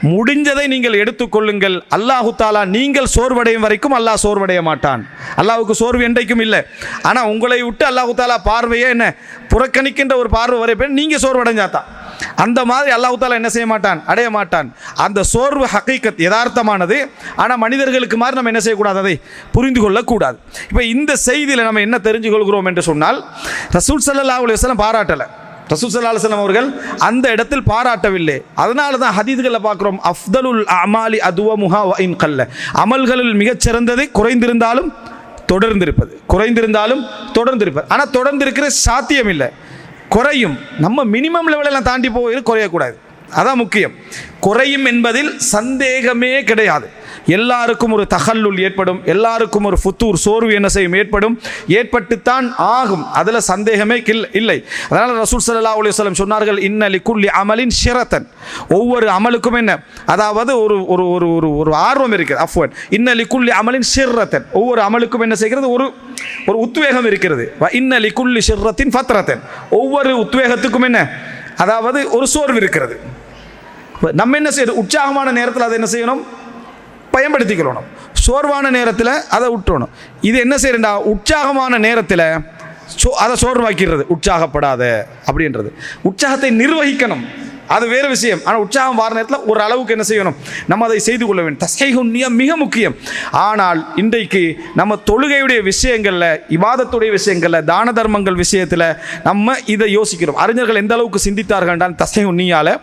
முடிஞ்சதை நீங்கள் எடுத்துக்கொள்ளுங்கள். அல்லாஹு தாலா நீங்கள் சோர்வடையும் வரைக்கும் அல்லாஹ் சோர்வடைய மாட்டான். அல்லாஹுக்கு சோர்வு என்றைக்கும் இல்லை. ஆனால் உங்களை விட்டு அல்லாஹு தாலா பார்வையை என்ன புறக்கணிக்கின்ற ஒரு பார்வை வரைப்பேன் நீங்கள் சோர்வடைஞ்சாதான். அந்த மாதிரி அல்லாஹு தாலா என்ன செய்ய மாட்டான், அடைய மாட்டான். அந்த சோர்வு ஹகீகத், யதார்த்தமானது. ஆனால் மனிதர்களுக்கு மாதிரி நம்ம என்ன செய்யக்கூடாது, அதை புரிந்து கொள்ளக்கூடாது. இப்போ இந்த செய்தியில் நம்ம என்ன தெரிஞ்சு கொள்கிறோம் என்று சொன்னால், ரசூல் ஸல்லல்லாஹு அலைஹி வஸல்லம் பாராட்டலை, ரசூல் ஸல்லல்லாஹு அலைஹி வஸல்லம் அவர்கள் அந்த இடத்தில் பாராட்டவில்லை. அதனால தான் ஹதீஸ்களில் பார்க்குறோம், அஃதலுல் அமாலி அதுவமுஹா வ இன் கல்ல, அமல்களில் மிகச்சிறந்தது குறைந்திருந்தாலும் தொடர்ந்திருப்பது. ஆனால் தொடர்ந்திருக்கிற சாத்தியம் இல்லை, குறையும். நம்ம மினிமம் லெவலெல்லாம் தாண்டி போகிறது, குறையக்கூடாது, அதான் முக்கியம். குறையும் என்பதில் சந்தேகமே கிடையாது. எல்லாருக்கும் ஒரு தகல்லுல் ஏற்படும், எல்லாருக்கும் ஒரு ஃபுத்தூர் சோர்வு என்ன செய்யும், ஏற்பட்டுத்தான் ஆகும், அதில் சந்தேகமே இல்லை. அதனால் ரசூல் ஸல்லல்லாஹு அலைஹி வஸல்லம் சொன்னார்கள், இன்ன லிகுல்லி அமலின் ஷிரத்தன், ஒவ்வொரு அமலுக்கும் என்ன, அதாவது ஒரு ஒரு ஒரு ஒரு ஆர்வம் இருக்கிறது. அஃப்வன், இன்ன லிகுல்லி அமலின் ஷிரத்தன், ஒவ்வொரு அமலுக்கும் என்ன செய்கிறது, ஒரு உத்வேகம் இருக்கிறது. இன்ன லிகுல்லி ஷிரத்தின் ஃபத்ரத்தன், ஒவ்வொரு உத்வேகத்துக்கும் என்ன, அதாவது ஒரு சோர்வு இருக்கிறது. நம்ம என்ன செய்யணும், உற்சாகமான நேரத்தில் அதை என்ன செய்யணும், பயன்படுத்திக்கணும். சோர்வான நேரத்தில் அதை விட்டுறணும். இது என்ன செய்யறா, உற்சாகமான நேரத்தில் அதை சோர்வாக்கிறது, உற்சாகப்படாத அப்படின்றது. உற்சாகத்தை நிர்வகிக்கணும், அது வேறு விஷயம். ஆனால் உற்சாகம் வார நேரத்தில் ஒரு அளவுக்கு என்ன செய்யணும், நம்ம அதை செய்து கொள்ள வேண்டும். தஸ்ஹீஹுன் நிய்யா மிக முக்கியம். ஆனால் இன்றைக்கு நம்ம தொழுகையுடைய விஷயங்களில், இபாதத்துடைய விஷயங்களில், தான தர்மங்கள் விஷயத்தில் நம்ம இதை யோசிக்கிறோம். அறிஞர்கள் எந்த அளவுக்கு சிந்தித்தார்கள் என்றால், தஸ்ஹீஹுன் நிய்யால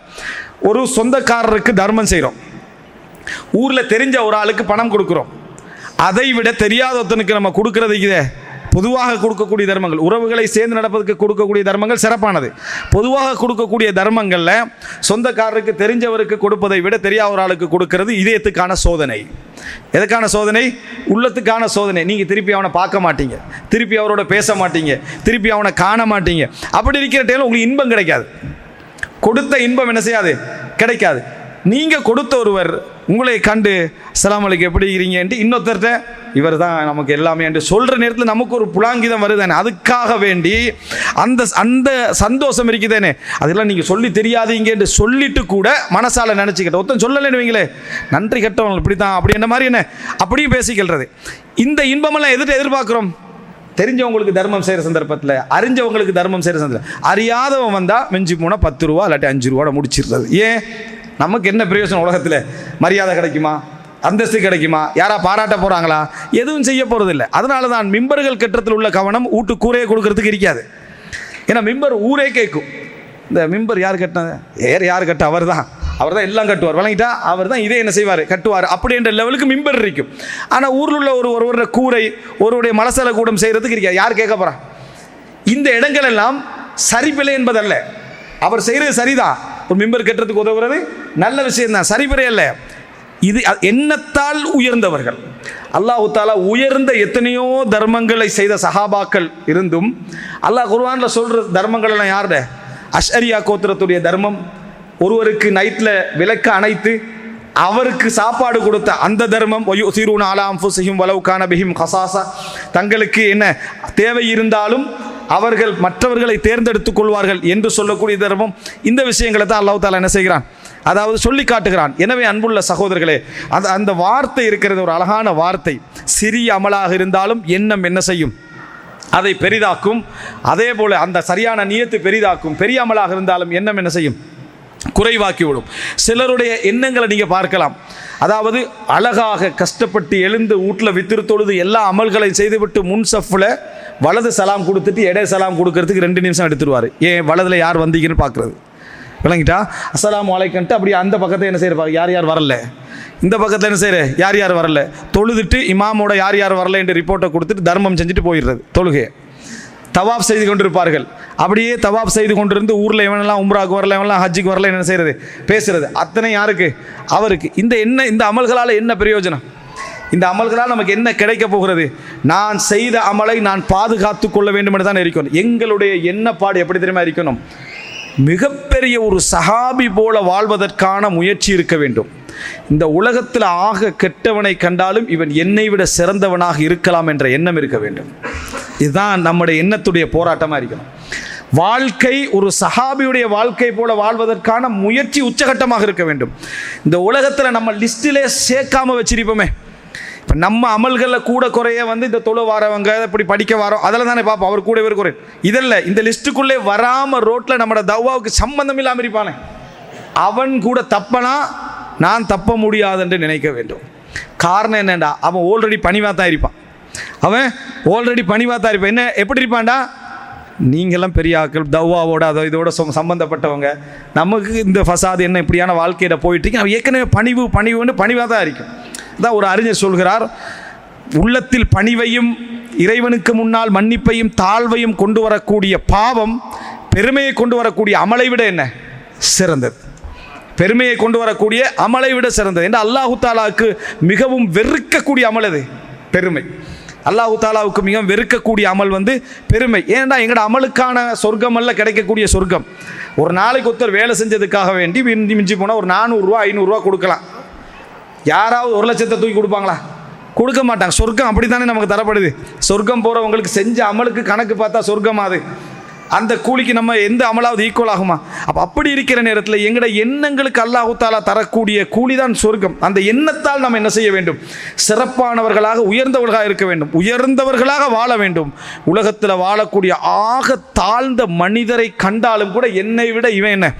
ஒரு சொந்தக்காரருக்கு தர்மம் செய்கிறோம், ஊரில் தெரிஞ்ச ஒரு ஆளுக்கு பணம் கொடுக்குறோம், அதை விட தெரியாத ஒருத்தனுக்கு நம்ம கொடுக்கறது இதே பொதுவாக கொடுக்கக்கூடிய தர்மங்கள், உறவுகளை சேர்ந்து நடப்பதற்கு கொடுக்கக்கூடிய தர்மங்கள் சிறப்பானது. பொதுவாக கொடுக்கக்கூடிய தர்மங்களில் சொந்தக்காரருக்கு தெரிஞ்சவருக்கு கொடுப்பதை விட தெரியாத ஒரு ஆளுக்கு கொடுக்கறது இதயத்துக்கான சோதனை. எதுக்கான சோதனை? உள்ளத்துக்கான சோதனை. நீங்கள் திருப்பி அவனை பார்க்க மாட்டீங்க, திருப்பி அவரோட பேச மாட்டீங்க, திருப்பி அவனை காண மாட்டீங்க. அப்படி இருக்கிற டைமில் உங்களுக்கு இன்பம் கிடைக்காது. கொடுத்த இன்பம் என்ன செய்யாது? கிடைக்காது. நீங்கள் கொடுத்த ஒருவர் உங்களை கண்டு அஸ்ஸலாமு அலைக்கும் எப்படி இருக்கிறீங்க என்று இன்னொருத்தர்கிட்ட இவர் தான் நமக்கு எல்லாமே என்று சொல்கிற நேரத்தில் நமக்கு ஒரு புலாங்கிதம் வருதானே, அதுக்காக வேண்டி அந்த அந்த சந்தோஷம் இருக்குதானே, அதெல்லாம் நீங்கள் சொல்லி தெரியாதீங்க என்று சொல்லிட்டு கூட மனசால் நினச்சிக்கிட்ட ஒருத்தன் சொல்லலைன்னு வைங்களே, நன்றி கட்டவங்க இப்படி தான் அப்படி என்ன மாதிரி என்ன அப்படியும் பேசிக்கிறது. இந்த இன்பமெல்லாம் எதிர்பார்க்குறோம். தெரிஞ்சவங்களுக்கு தர்மம் செய்கிற சந்தர்ப்பத்தில், அறிஞ்சவங்களுக்கு தர்மம் செய்கிற சந்தர்ப்பத்தில், அறியாதவன் வந்தால் மிஞ்சி போனால் 10 ரூபா இல்லாட்டி 5 ரூபா முடிச்சிடுறது. ஏன்? நமக்கு என்ன பிரயோஜனம்? உலகத்தில் மரியாதை கிடைக்குமா? அந்தஸ்து கிடைக்குமா? யாரா பாராட்ட போகிறாங்களா? எதுவும் செய்ய போகிறதில்லை. அதனால தான் மிம்பர்கள் கட்டத்தில் உள்ள கவனம் வீட்டு கூரையை கொடுக்கறதுக்கு இருக்காது. ஏன்னா மிம்பர் ஊரே கேட்கும். இந்த மிம்பர் யார் கட்டினது? யார் கட்ட? அவர் தான் எல்லாம் கட்டுவார். வழங்கிட்டா அவர் தான் இதே என்ன செய்வார்? கட்டுவார். அப்படின்ற லெவலுக்கு மிம்பர் இருக்கும். ஆனால் ஊரில் உள்ள ஒருவருடைய கூரை, ஒருவருடைய மலசல கூடம் செய்கிறதுக்கு இருக்காது. யார் கேட்க போகிறா? இந்த இடங்கள் எல்லாம் சரிபில்லை என்பதல்ல. அவர் செய்கிறது சரிதான். ஒரு மிம்பர் கட்டுறதுக்கு உதவுறது நல்ல விஷயம் தான், சரிபிறை அல்ல. இது எண்ணத்தால் உயர்ந்தவர்கள். அல்லாஹ் தஆலா உயர்ந்த எத்தனையோ தர்மங்களை செய்த சஹாபாக்கள் இருந்தும் அல்லாஹ் குர்ஆனில் சொல்கிற தர்மங்கள் எல்லாம் யாருடைய? அஷ்அரியா கோத்திரத்துடைய தர்மம். ஒருவருக்கு நைட்டில் விளக்க அணைத்து அவருக்கு சாப்பாடு கொடுத்த அந்த தர்மம். வயுஸிரூன அலா அன்ஃபுஸிஹிம் வலவ் கான பிஹிம் கஸாஸா, தங்களுக்கு என்ன தேவை இருந்தாலும் அவர்கள் மற்றவர்களை தேர்ந்தெடுத்துக் கொள்வார்கள் என்று சொல்லக்கூடிய தர்மம். இந்த விஷயங்களை தான் அல்லாஹ் தஆலா என்ன செய்கிறான்? அதாவது சொல்லி காட்டுகிறான். எனவே அன்புள்ள சகோதரர்களே, அந்த வார்த்தை இருக்கிறது ஒரு அழகான வார்த்தை. சிறிய அமலாக இருந்தாலும் எண்ணம் என்ன செய்யும்? அதை பெரிதாக்கும். அதே போல அந்த சரியான நியத்து பெரிதாக்கும். பெரிய அமலாக இருந்தாலும் எண்ணம் என்ன செய்யும்? குறைவாக்கிவிடும். சிலருடைய எண்ணங்களை நீங்கள் பார்க்கலாம். அதாவது அழகாக கஷ்டப்பட்டு எழுந்து வீட்டில் வித்திரு தொழுது எல்லா அமல்களையும் செய்துவிட்டு முன் சஃப்பில் வலது சலாம் கொடுத்துட்டு இடை சலாம் கொடுக்கறதுக்கு 2 நிமிஷம் எடுத்துருவார். ஏன்? வலதில் யார் வந்தீங்கன்னு பார்க்குறது. விளங்கிட்டா? அஸ்ஸலாமு அலைக்கும்ட்டு அப்படி அந்த பக்கத்தை என்ன செய்யறப்பா? யார் யார் வரல, இந்த பக்கத்தில் என்ன செய்கிற? யார் யார் வரல. தொழுதுட்டு இமாமோட யார் யார் வரல என்று ரிப்போர்ட்டை கொடுத்துட்டு தர்மம் செஞ்சுட்டு போயிடுறது. தொழுகை தவாப் செய்து கொண்டிருப்பார்கள். அப்படியே தவாப் செய்து கொண்டிருந்து ஊரில் இவனெல்லாம் உம்ராவுக்கு வரல, இவனெல்லாம் ஹஜ்ஜுக்கு வரல, என்ன செய்கிறது? பேசுறது. அத்தனை யாருக்கு? அவருக்கு. இந்த அமல்களால் என்ன பிரயோஜனம்? இந்த அமல்களால் நமக்கு என்ன கிடைக்க போகிறது? நான் செய்த அமலை நான் பாதுகாத்து கொள்ள வேண்டும் என்று தான் இருக்கணும். எங்களுடைய எண்ணப்பாடு எப்படி தெரியுமா இருக்கணும்? மிகப்பெரிய ஒரு சஹாபி போல வாழ்வதற்கான முயற்சி இருக்க வேண்டும். இந்த உலகத்தில் ஆக கெட்டவனை கண்டாலும் இவன் என்னை விட சிறந்தவனாக இருக்கலாம் என்ற எண்ணம் இருக்க வேண்டும். இதுதான் நம்முடைய எண்ணத்துடைய போராட்டமாக இருக்கணும். வாழ்க்கை ஒரு சஹாபியுடைய வாழ்க்கை போல வாழ்வதற்கான முயற்சி உச்சகட்டமாக இருக்க வேண்டும். இந்த உலகத்தில் நம்ம லிஸ்ட்டிலே சேர்க்காம வச்சிருப்போமே. இப்போ நம்ம அமல்களில் கூட குறைய இந்த தொழு வாரவங்க இப்படி படிக்க வாரோம் அதில் தானே பார்ப்போம். அவர் கூட இவர் குறை இதல்ல. இந்த லிஸ்ட்டுக்குள்ளே வராமல் ரோட்டில் நம்மளோட தவ்வாவுக்கு சம்பந்தம் இல்லாமல் இருப்பானே, அவன் கூட தப்பனா நான் தப்ப முடியாது என்று நினைக்க வேண்டும். காரணம் என்னண்டா? அவன் ஆல்ரெடி பணிவாக தான் இருப்பான். என்ன எப்படி இருப்பான்டா? நீங்கள்லாம் பெரிய ஆட்கள், தவ்வாவோட அதோ இதோட சம்பந்தப்பட்டவங்க, நமக்கு இந்த ஃபசாது என்ன இப்படியான வாழ்க்கையில் போயிட்டு அவன் ஏற்கனவே பணிவுன்னு பணிவாக தான் இருக்கும். அதான் ஒரு அறிஞர் சொல்கிறார், உள்ளத்தில் பணிவையும் இறைவனுக்கு முன்னால் மன்னிப்பையும் தாழ்வையும் கொண்டு வரக்கூடிய பாவம் பெருமையை கொண்டு வரக்கூடிய அமலை விட என்ன சிறந்தது? பெருமையை கொண்டு வரக்கூடிய அமலை விட சிறந்தது என்று அல்லாஹு தாலாவுக்கு மிகவும் வெறுக்கக்கூடிய அமல் அது பெருமை. அல்லாஹு தாலாவுக்கு மிகவும் வெறுக்கக்கூடிய அமல் பெருமை. ஏன்டா எங்களோட அமலுக்கான சொர்க்கம் அல்ல கிடைக்கக்கூடிய சொர்க்கம். ஒரு நாளைக்கு ஒருத்தர் வேலை செஞ்சதுக்காக வேண்டி மிஞ்சி போனால் ஒரு 400 ரூபா 500 ரூபா கொடுக்கலாம். யாராவது 1 லட்சத்தை தூக்கி கொடுப்பாங்களா? கொடுக்க மாட்டாங்க. சொர்க்கம் அப்படி தானே நமக்கு தரப்படுது. சொர்க்கம் போகிறவங்களுக்கு செஞ்ச அமலுக்கு கணக்கு பார்த்தா சொர்க்கம் அது. அந்த கூலிக்கு நம்ம எந்த அமலாவது ஈக்குவல் ஆகுமா? அப்படி இருக்கிற நேரத்தில் எங்களோட எண்ணங்களுக்கு அல்லாஹு தாலா தரக்கூடிய கூலி தான் சொர்க்கம். அந்த எண்ணத்தால் நம்ம என்ன செய்ய வேண்டும்? சிறப்பானவர்களாக உயர்ந்தவர்களாக இருக்க வேண்டும், உயர்ந்தவர்களாக வாழ வேண்டும். உலகத்தில் வாழக்கூடிய ஆக தாழ்ந்த மனிதரை கண்டாலும் கூட என்னை விட இவன் என்ன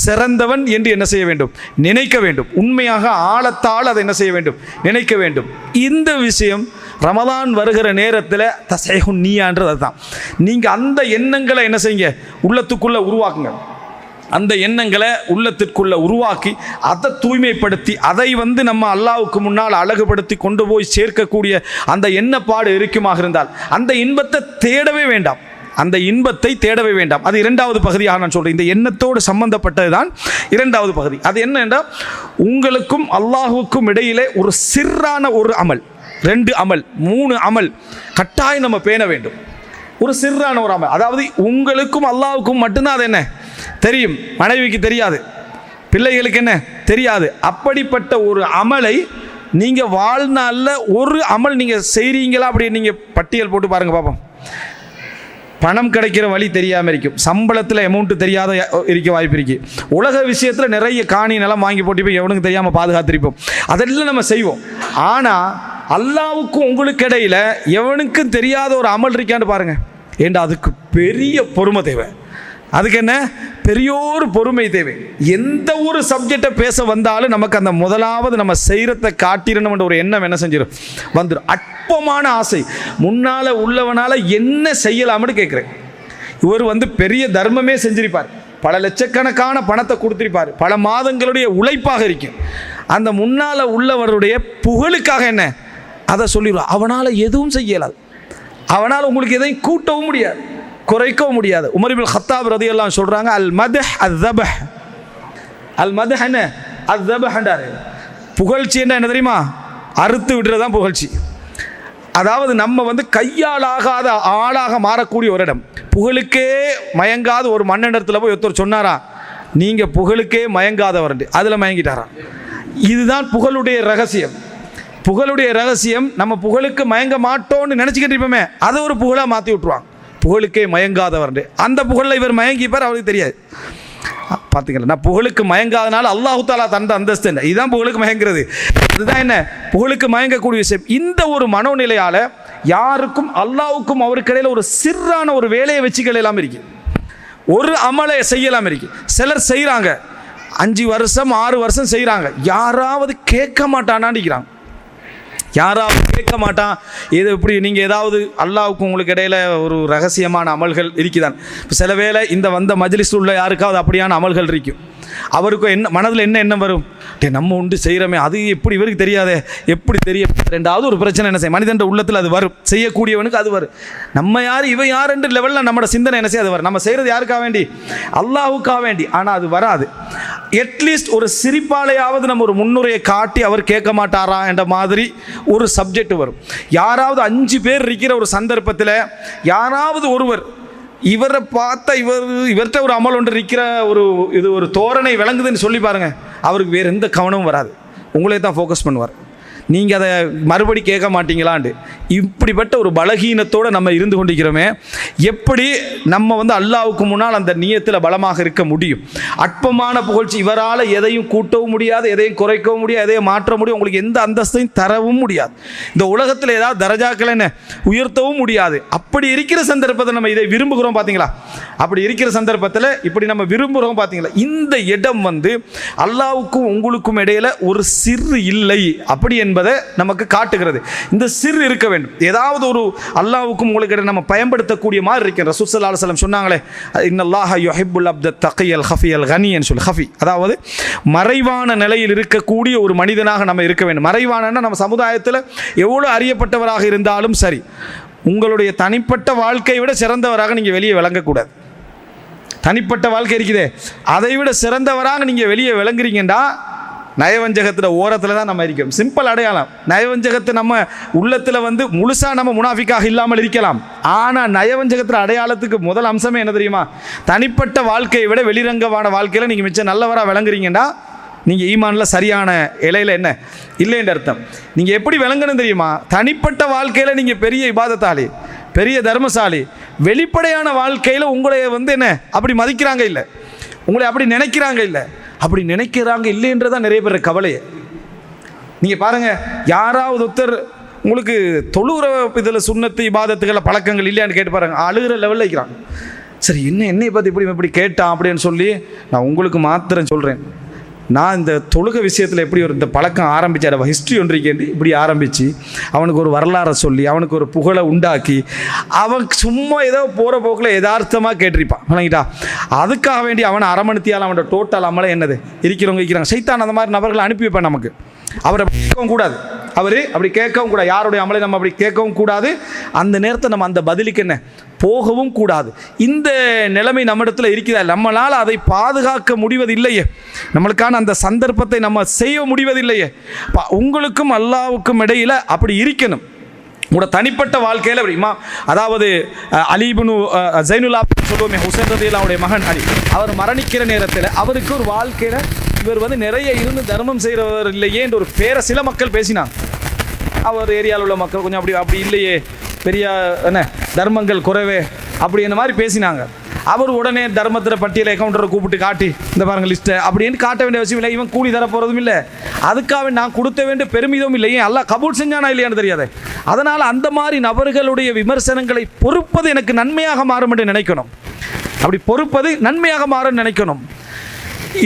சிறந்தவன் என்று என்ன செய்ய வேண்டும்? நினைக்க வேண்டும். உண்மையாக ஆழத்தால் அதை என்ன செய்ய வேண்டும்? நினைக்க வேண்டும். இந்த விஷயம் ரமதான் வருகிற நேரத்தில் தசைஹுன் நீயான்றது அதுதான். நீங்கள் அந்த எண்ணங்களை என்ன செய்யுங்க? உள்ளத்துக்குள்ளே உருவாக்குங்க. அந்த எண்ணங்களை உள்ளத்திற்குள்ள உருவாக்கி அதை தூய்மைப்படுத்தி அதை நம்ம அல்லாஹ்வுக்கு முன்னால் அழகுபடுத்தி கொண்டு போய் சேர்க்கக்கூடிய அந்த எண்ணப்பாடு இருக்குமாக இருந்தால் அந்த இன்பத்தை தேடவே வேண்டாம், அந்த இன்பத்தை தேடவே வேண்டாம். அது இரண்டாவது பகுதியாக நான் சொல்கிறேன். இந்த எண்ணத்தோடு சம்பந்தப்பட்டது தான் இரண்டாவது பகுதி. அது என்னென்றால், உங்களுக்கும் அல்லாஹ்வுக்கும் இடையிலே ஒரு சிறான ஒரு அமல், 2 அமல் 3 அமல் கட்டாயம் நம்ம பேண வேண்டும். ஒரு சிறான ஒரு அமல், அதாவது உங்களுக்கும் அல்லாஹ்வுக்கும் மட்டும்தான் அது என்ன தெரியும், மனைவிக்கு தெரியாது, பிள்ளைகளுக்கு என்ன தெரியாது. அப்படிப்பட்ட ஒரு அமலை நீங்கள் வாழ்நாளில் ஒரு அமல் நீங்கள் செய்கிறீங்களா அப்படின்னு நீங்கள் பட்டியல் போட்டு பாருங்கள் பார்ப்போம். பணம் கிடைக்கிற வழி தெரியாமல் இருக்கும், சம்பளத்தில் அமௌண்ட்டு தெரியாத இருக்க வாய்ப்பு இருக்குது, உலக விஷயத்தில் நிறைய காணி நிலம் வாங்கி போட்டு போய் எவனுக்கு தெரியாமல் பாதுகாத்திருப்போம், அதெல்லாம் நம்ம செய்வோம். ஆனால் அல்லாஹ்வுக்கும் உங்களுக்கு இடையில் எவனுக்கும் தெரியாத ஒரு அமல் இருக்கான்னு பாருங்கள். ஏண்டா அதுக்கு பெரிய பொறுமை தேவை, அதுக்கு என்ன பெரியோரு பொறுமை தேவை. எந்த ஒரு சப்ஜெக்டை பேச வந்தாலும் நமக்கு அந்த முதலாவது நம்ம செய்கிறத காட்டிடணும்ன்ற ஒரு எண்ணம் என்ன செஞ்சிடும் வந்துடும். அற்பமான ஆசை, முன்னால் உள்ளவனால் என்ன செய்யலாம்னு கேட்குறேன். இவர் பெரிய தர்மமே செஞ்சிருப்பார், பல லட்சக்கணக்கான பணத்தை கொடுத்திருப்பார், பல மாதங்களுடைய உழைப்பாக இருக்கும். அந்த முன்னால் உள்ளவருடைய புகழுக்காக என்ன அதை சொல்லிடுவார். அவனால் எதுவும் செய்யலாது, அவனால் உங்களுக்கு எதையும் கூட்டவும் முடியாது, குறைக்கவும் முடியாது. உமர் இப்னு கத்தாப் ரலியல்லாஹு சொல்றாங்க, அல் மத்ஹ் அஸ்ஸபஹ். அல் மத்ஹ் என்ன அஸ்ஸபஹ்ன்றாரு. புகழ்ச்சி என்ன தெரியுமா? அறுத்து விடுறது தான் புகழ்ச்சி. அதாவது நம்ம கையாலாகாத ஆளாக மாறக்கூடிய ஒரு இடம். புகழுக்கே மயங்காத ஒரு மன்னனிடத்தில் போய் ஒருத்தர் சொன்னாரா, நீங்கள் புகழுக்கே மயங்காதவர், அதில் மயங்கிட்டாராம். இதுதான் புகழுடைய ரகசியம். புகழுடைய ரகசியம், நம்ம புகழுக்கு மயங்க மாட்டோம்னு நினச்சிக்கிட்டு இருப்போமே, அதை ஒரு புகழாக மாற்றி விட்டுருவாங்க. புகழுக்கே மயங்காதவர், அந்த புகழில் இவர் மயங்கிப்பார், அவருக்கு தெரியாது. பார்த்தீங்களா, நான் புகழுக்கு மயங்காதனால அல்லாஹு தாலா தந்த அந்தஸ்து என்ன, இதுதான் புகழுக்கு மயங்கிறது. இதுதான் என்ன புகழுக்கு மயங்கக்கூடிய விஷயம். இந்த ஒரு மனோநிலையால் யாருக்கும் அல்லாஹ்வுக்கும் அவருக்கு இடையில் ஒரு சிறான ஒரு வேலையை வச்சுக்கள் எல்லாம் இருக்கு, ஒரு அமலை செய்யலாம் இருக்கு. சிலர் செய்கிறாங்க 5 வருஷம் 6 வருஷம் செய்கிறாங்க, யாராவது கேட்க மாட்டானான்னுக்கிறாங்க. யாராவது கேட்க மாட்டான். இது இப்படி நீங்கள் ஏதாவது அல்லாஹ்வுக்கு உங்களுக்கு இடையில் ஒரு ரகசியமான அமல்கள் இருக்குதான். இப்போ சில வேளை இந்த மஜ்லிஸ் உள்ள யாருக்காவது அப்படியான அமல்கள் இருக்கும், அவருக்கு என்ன மனதில் என்ன எண்ணம் வரும், நம்ம உண்டு செய்கிறோமே, அது எப்படி இவருக்கு தெரியாதே, எப்படி தெரியும். ரெண்டாவது ஒரு பிரச்சனை என்ன செய்ய, மனிதன் உள்ளத்தில் அது வரும், செய்யக்கூடியவனுக்கு அது வரும். நம்ம யார் இவன் யாருன்ற லெவலில் நம்மளோட சிந்தனை என்ன செய்ய அது வரும். நம்ம செய்கிறது யாருக்காக வேண்டி, அல்லாஹ்வுக்காக வேண்டி. ஆனால் அது வராது. அட்லீஸ்ட் ஒரு சிரிப்பாலையாவது நம்ம ஒரு முன்னுரையை காட்டி அவர் கேட்க மாட்டாரா என்ற மாதிரி ஒரு சப்ஜெக்ட் வரும். யாராவது 5 பேர் இருக்கிற ஒரு சந்தர்ப்பத்தில் யாராவது ஒருவர் இவரை பார்த்தா இவர்கிட்ட ஒரு அமல் ஒன்று இருக்கிற ஒரு தோரணை விளங்குதுன்னு சொல்லி பாருங்கள், அவருக்கு வேறு எந்த கவனமும் வராது, உங்களே தான் ஃபோக்கஸ் பண்ணுவார். நீங்கள் அதை மறுபடி கேட்க மாட்டீங்களாண்டு. இப்படிப்பட்ட ஒரு பலகீனத்தோடு நம்ம இருந்து கொண்டிருக்கிறோமே, எப்படி நம்ம அல்லாஹ்வுக்கு முன்னால் அந்த நியத்தில் பலமாக இருக்க முடியும்? அற்பமான புகழ்ச்சி, இவரால் எதையும் கூட்டவும் முடியாது, எதையும் குறைக்கவும் முடியாது, எதையும் மாற்ற முடியும், உங்களுக்கு எந்த அந்தஸ்தையும் தரவும் முடியாது, இந்த உலகத்தில் ஏதாவது தரஜாக்களை என்ன உயர்த்தவும் முடியாது. அப்படி இருக்கிற சந்தர்ப்பத்தில் நம்ம இதை விரும்புகிறோம் பார்த்தீங்களா? அப்படி இருக்கிற சந்தர்ப்பத்தில் இப்படி நம்ம விரும்புகிறோம் பார்த்தீங்களா? இந்த இடம் அல்லாஹ்வுக்கும் உங்களுக்கும் இடையில ஒரு சிறு இல்லை அப்படி என்பதை நமக்கு காட்டுகிறது. இந்த சிறு இருக்க வேண்டும். ஏதாவது ஒரு அல்லாஹ்வுக்கும் உங்களுக்கு நம்ம பயன்படுத்தக்கூடிய மாதிரி இருக்கு. ரசூல் ஸல்லல்லாஹு அலைஹி வஸல்லம் சொன்னாங்களே, இன்னல்லாஹ யுஹிப்புல் அப்த தகியல் ஹஃபியல் கனின்னு சொல்லி. ஹஃபி அதாவது மறைவான நிலையில் இருக்கக்கூடிய ஒரு மனிதனாக நம்ம இருக்க வேண்டும். மறைவானன்னா நம்ம சமுதாயத்தில் எவ்வளோ அறியப்பட்டவராக இருந்தாலும் சரி, உங்களுடைய தனிப்பட்ட வாழ்க்கையை விட சிறந்தவராக நீங்கள் வெளியே விளங்கக்கூடாது. தனிப்பட்ட வாழ்க்கை இருக்குதே, அதை விட சிறந்தவராக நீங்கள் வெளியே விளங்குறீங்கண்டா நயவஞ்சகத்தில் ஓரத்தில் தான் நம்ம இருக்கிறோம். சிம்பிள் அடையாளம். நயவஞ்சகத்தை நம்ம உள்ளத்தில் முழுசாக நம்ம முனாஃபிக்காக இல்லாமல் இருக்கலாம். ஆனால் நயவஞ்சகத்தில் அடையாளத்துக்கு முதல் அம்சமே என்ன தெரியுமா? தனிப்பட்ட வாழ்க்கையை விட வெளிரங்கமான வாழ்க்கையில் நீங்கள் மிச்சம் நல்லவராக விளங்குறீங்கன்னா நீங்கள் ஈமானில் சரியான இலையில் என்ன இல்லைன்ற அர்த்தம். நீங்கள் எப்படி விளங்கணும் தெரியுமா? தனிப்பட்ட வாழ்க்கையில் நீங்கள் பெரிய இபாதத்தாளி, பெரிய தர்மசாலி, வெளிப்படையான வாழ்க்கையில் உங்களை என்ன அப்படி மதிக்கிறாங்க இல்லை, உங்களை அப்படி நினைக்கிறாங்க இல்லை, அப்படி நினைக்கிறாங்க இல்லைன்றதான் நிறைய பேர் கவலையை. நீங்கள் பாருங்கள், யாராவது ஒருத்தர் உங்களுக்கு தொழுகிற இதில் சுன்னத்து இபாதத்துகளை பழக்கங்கள் இல்லையான்னு கேட்டு பாருங்கள், அழுகிற லெவலில் இருக்கிறாங்க. சரி, என்னை பற்றி இப்படி கேட்டான் அப்படின்னு சொல்லி நான் உங்களுக்கு மாத்திரம் சொல்கிறேன், நான் இந்த தொழுகை விஷயத்தில் எப்படி ஒரு இந்த பழக்கம் ஆரம்பித்தார் ஹிஸ்ட்ரி ஒன்றிக்கேண்டி இப்படி ஆரம்பித்து அவனுக்கு ஒரு வரலாறை சொல்லி அவனுக்கு ஒரு புகழை உண்டாக்கி அவன் சும்மா ஏதோ போகிற போக்கில் யதார்த்தமாக கேட்டிருப்பான் வணங்கிட்டா. அதுக்காக வேண்டி அவனை அரமணித்தியால் அவனோட டோட்டல் அமலை என்னது இருக்கிறவங்க இருக்கிறாங்க. சைத்தான் அந்த மாதிரி நபர்களை அனுப்பி வைப்பான் நமக்கு. அவரை கேட்கவும் கூடாது, அவர் அப்படி கேட்கவும் கூடாது, யாருடைய அமலை நம்ம அப்படி கேட்கவும் கூடாது. அந்த நேரத்தை நம்ம அந்த பதிலுக்கு என்ன போகவும் கூடாது. இந்த நிலைமை நம்மிடத்தில் இருக்கிறதா? நம்மளால் அதை பாதுகாக்க முடிவதில்லையே, நம்மளுக்கான அந்த சந்தர்ப்பத்தை நம்ம செய்ய முடிவதில்லையே. உங்களுக்கும் அல்லாவுக்கும் இடையில் அப்படி இருக்கணும். உங்களோட தனிப்பட்ட வாழ்க்கையில் அப்படிமா, அதாவது அலிபுனு ஜைனுல்லா சொல்லுவோமே, ஹுசைன் ரலியல்லாஹுடைய மகன் அலி, அவர் மரணிக்கிற நேரத்தில் அவருக்கு ஒரு வாழ்க்கையில் இவர் வந்து நிறைய இருந்து தர்மம் செய்கிறவர் இல்லையே என்ற ஒரு பேரை சில மக்கள் பேசினாங்க. அவர் ஏரியாவில் உள்ள மக்கள் கொஞ்சம் அப்படி இல்லையே, பெரிய என்ன தர்மங்கள் குறைவே அப்படி இந்த மாதிரி பேசினாங்க. அவர் உடனே தர்மத்தில் பட்டியலை கவுண்டரை கூப்பிட்டு காட்டி இந்த பாருங்க லிஸ்ட்டை அப்படின்னு காட்ட வேண்டிய அவசியம் இல்லை. இவன் கூலி தர போகிறதும் இல்லை, அதுக்காக நான் கொடுத்த வேண்டிய பெருமிதம் இல்லை. ஏன் அல்லாஹ் கபூல் செஞ்சானா இல்லையான்னு தெரியாது. அதனால் அந்த மாதிரி நபர்களுடைய விமர்சனங்களை பொறுப்பது எனக்கு நன்மையாக மாறும் என்று நினைக்கணும். அப்படி பொறுப்பது நன்மையாக மாறும் நினைக்கணும்.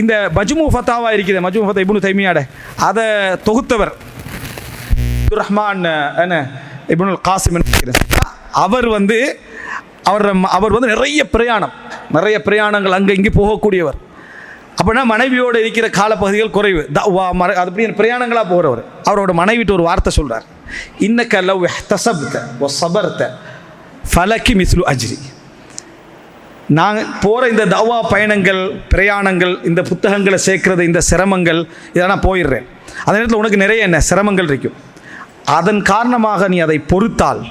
இந்த மஜ்மு ஃபத்தாவா இருக்குது, மஜ்மு ஃபத்தா இப்னு தைமியாட, அதை தொகுத்தவர் அப்துர் ரஹ்மான் என்ன இப்னுல் காசிம். அவர் வந்து நிறைய பிரயாணங்கள் அங்கே இங்கே போகக்கூடியவர். அப்படின்னா மனைவியோடு இருக்கிற காலப்பகுதிகள் குறைவு, அப்படி பிரயாணங்களாக போகிறவர். அவரோட மனைவிட்டு ஒரு வார்த்தை சொல்கிறார், இன்னக்க லவ் இஹ்தஸப்த வ ஸபர்த ஃபலகி மிஸ்லு அஜ்ரி. நாங்கள் போகிற இந்த தவா பயணங்கள் பிரயாணங்கள், இந்த புத்தகங்களை சேர்க்கிறது, இந்த சிரமங்கள், இதெல்லாம் நான் போயிடுறேன். அதே நேரத்தில் உனக்கு நிறைய என்ன சிரமங்கள் இருக்கும். அதன் காரணமாக நீ அதை பொறுத்தால்,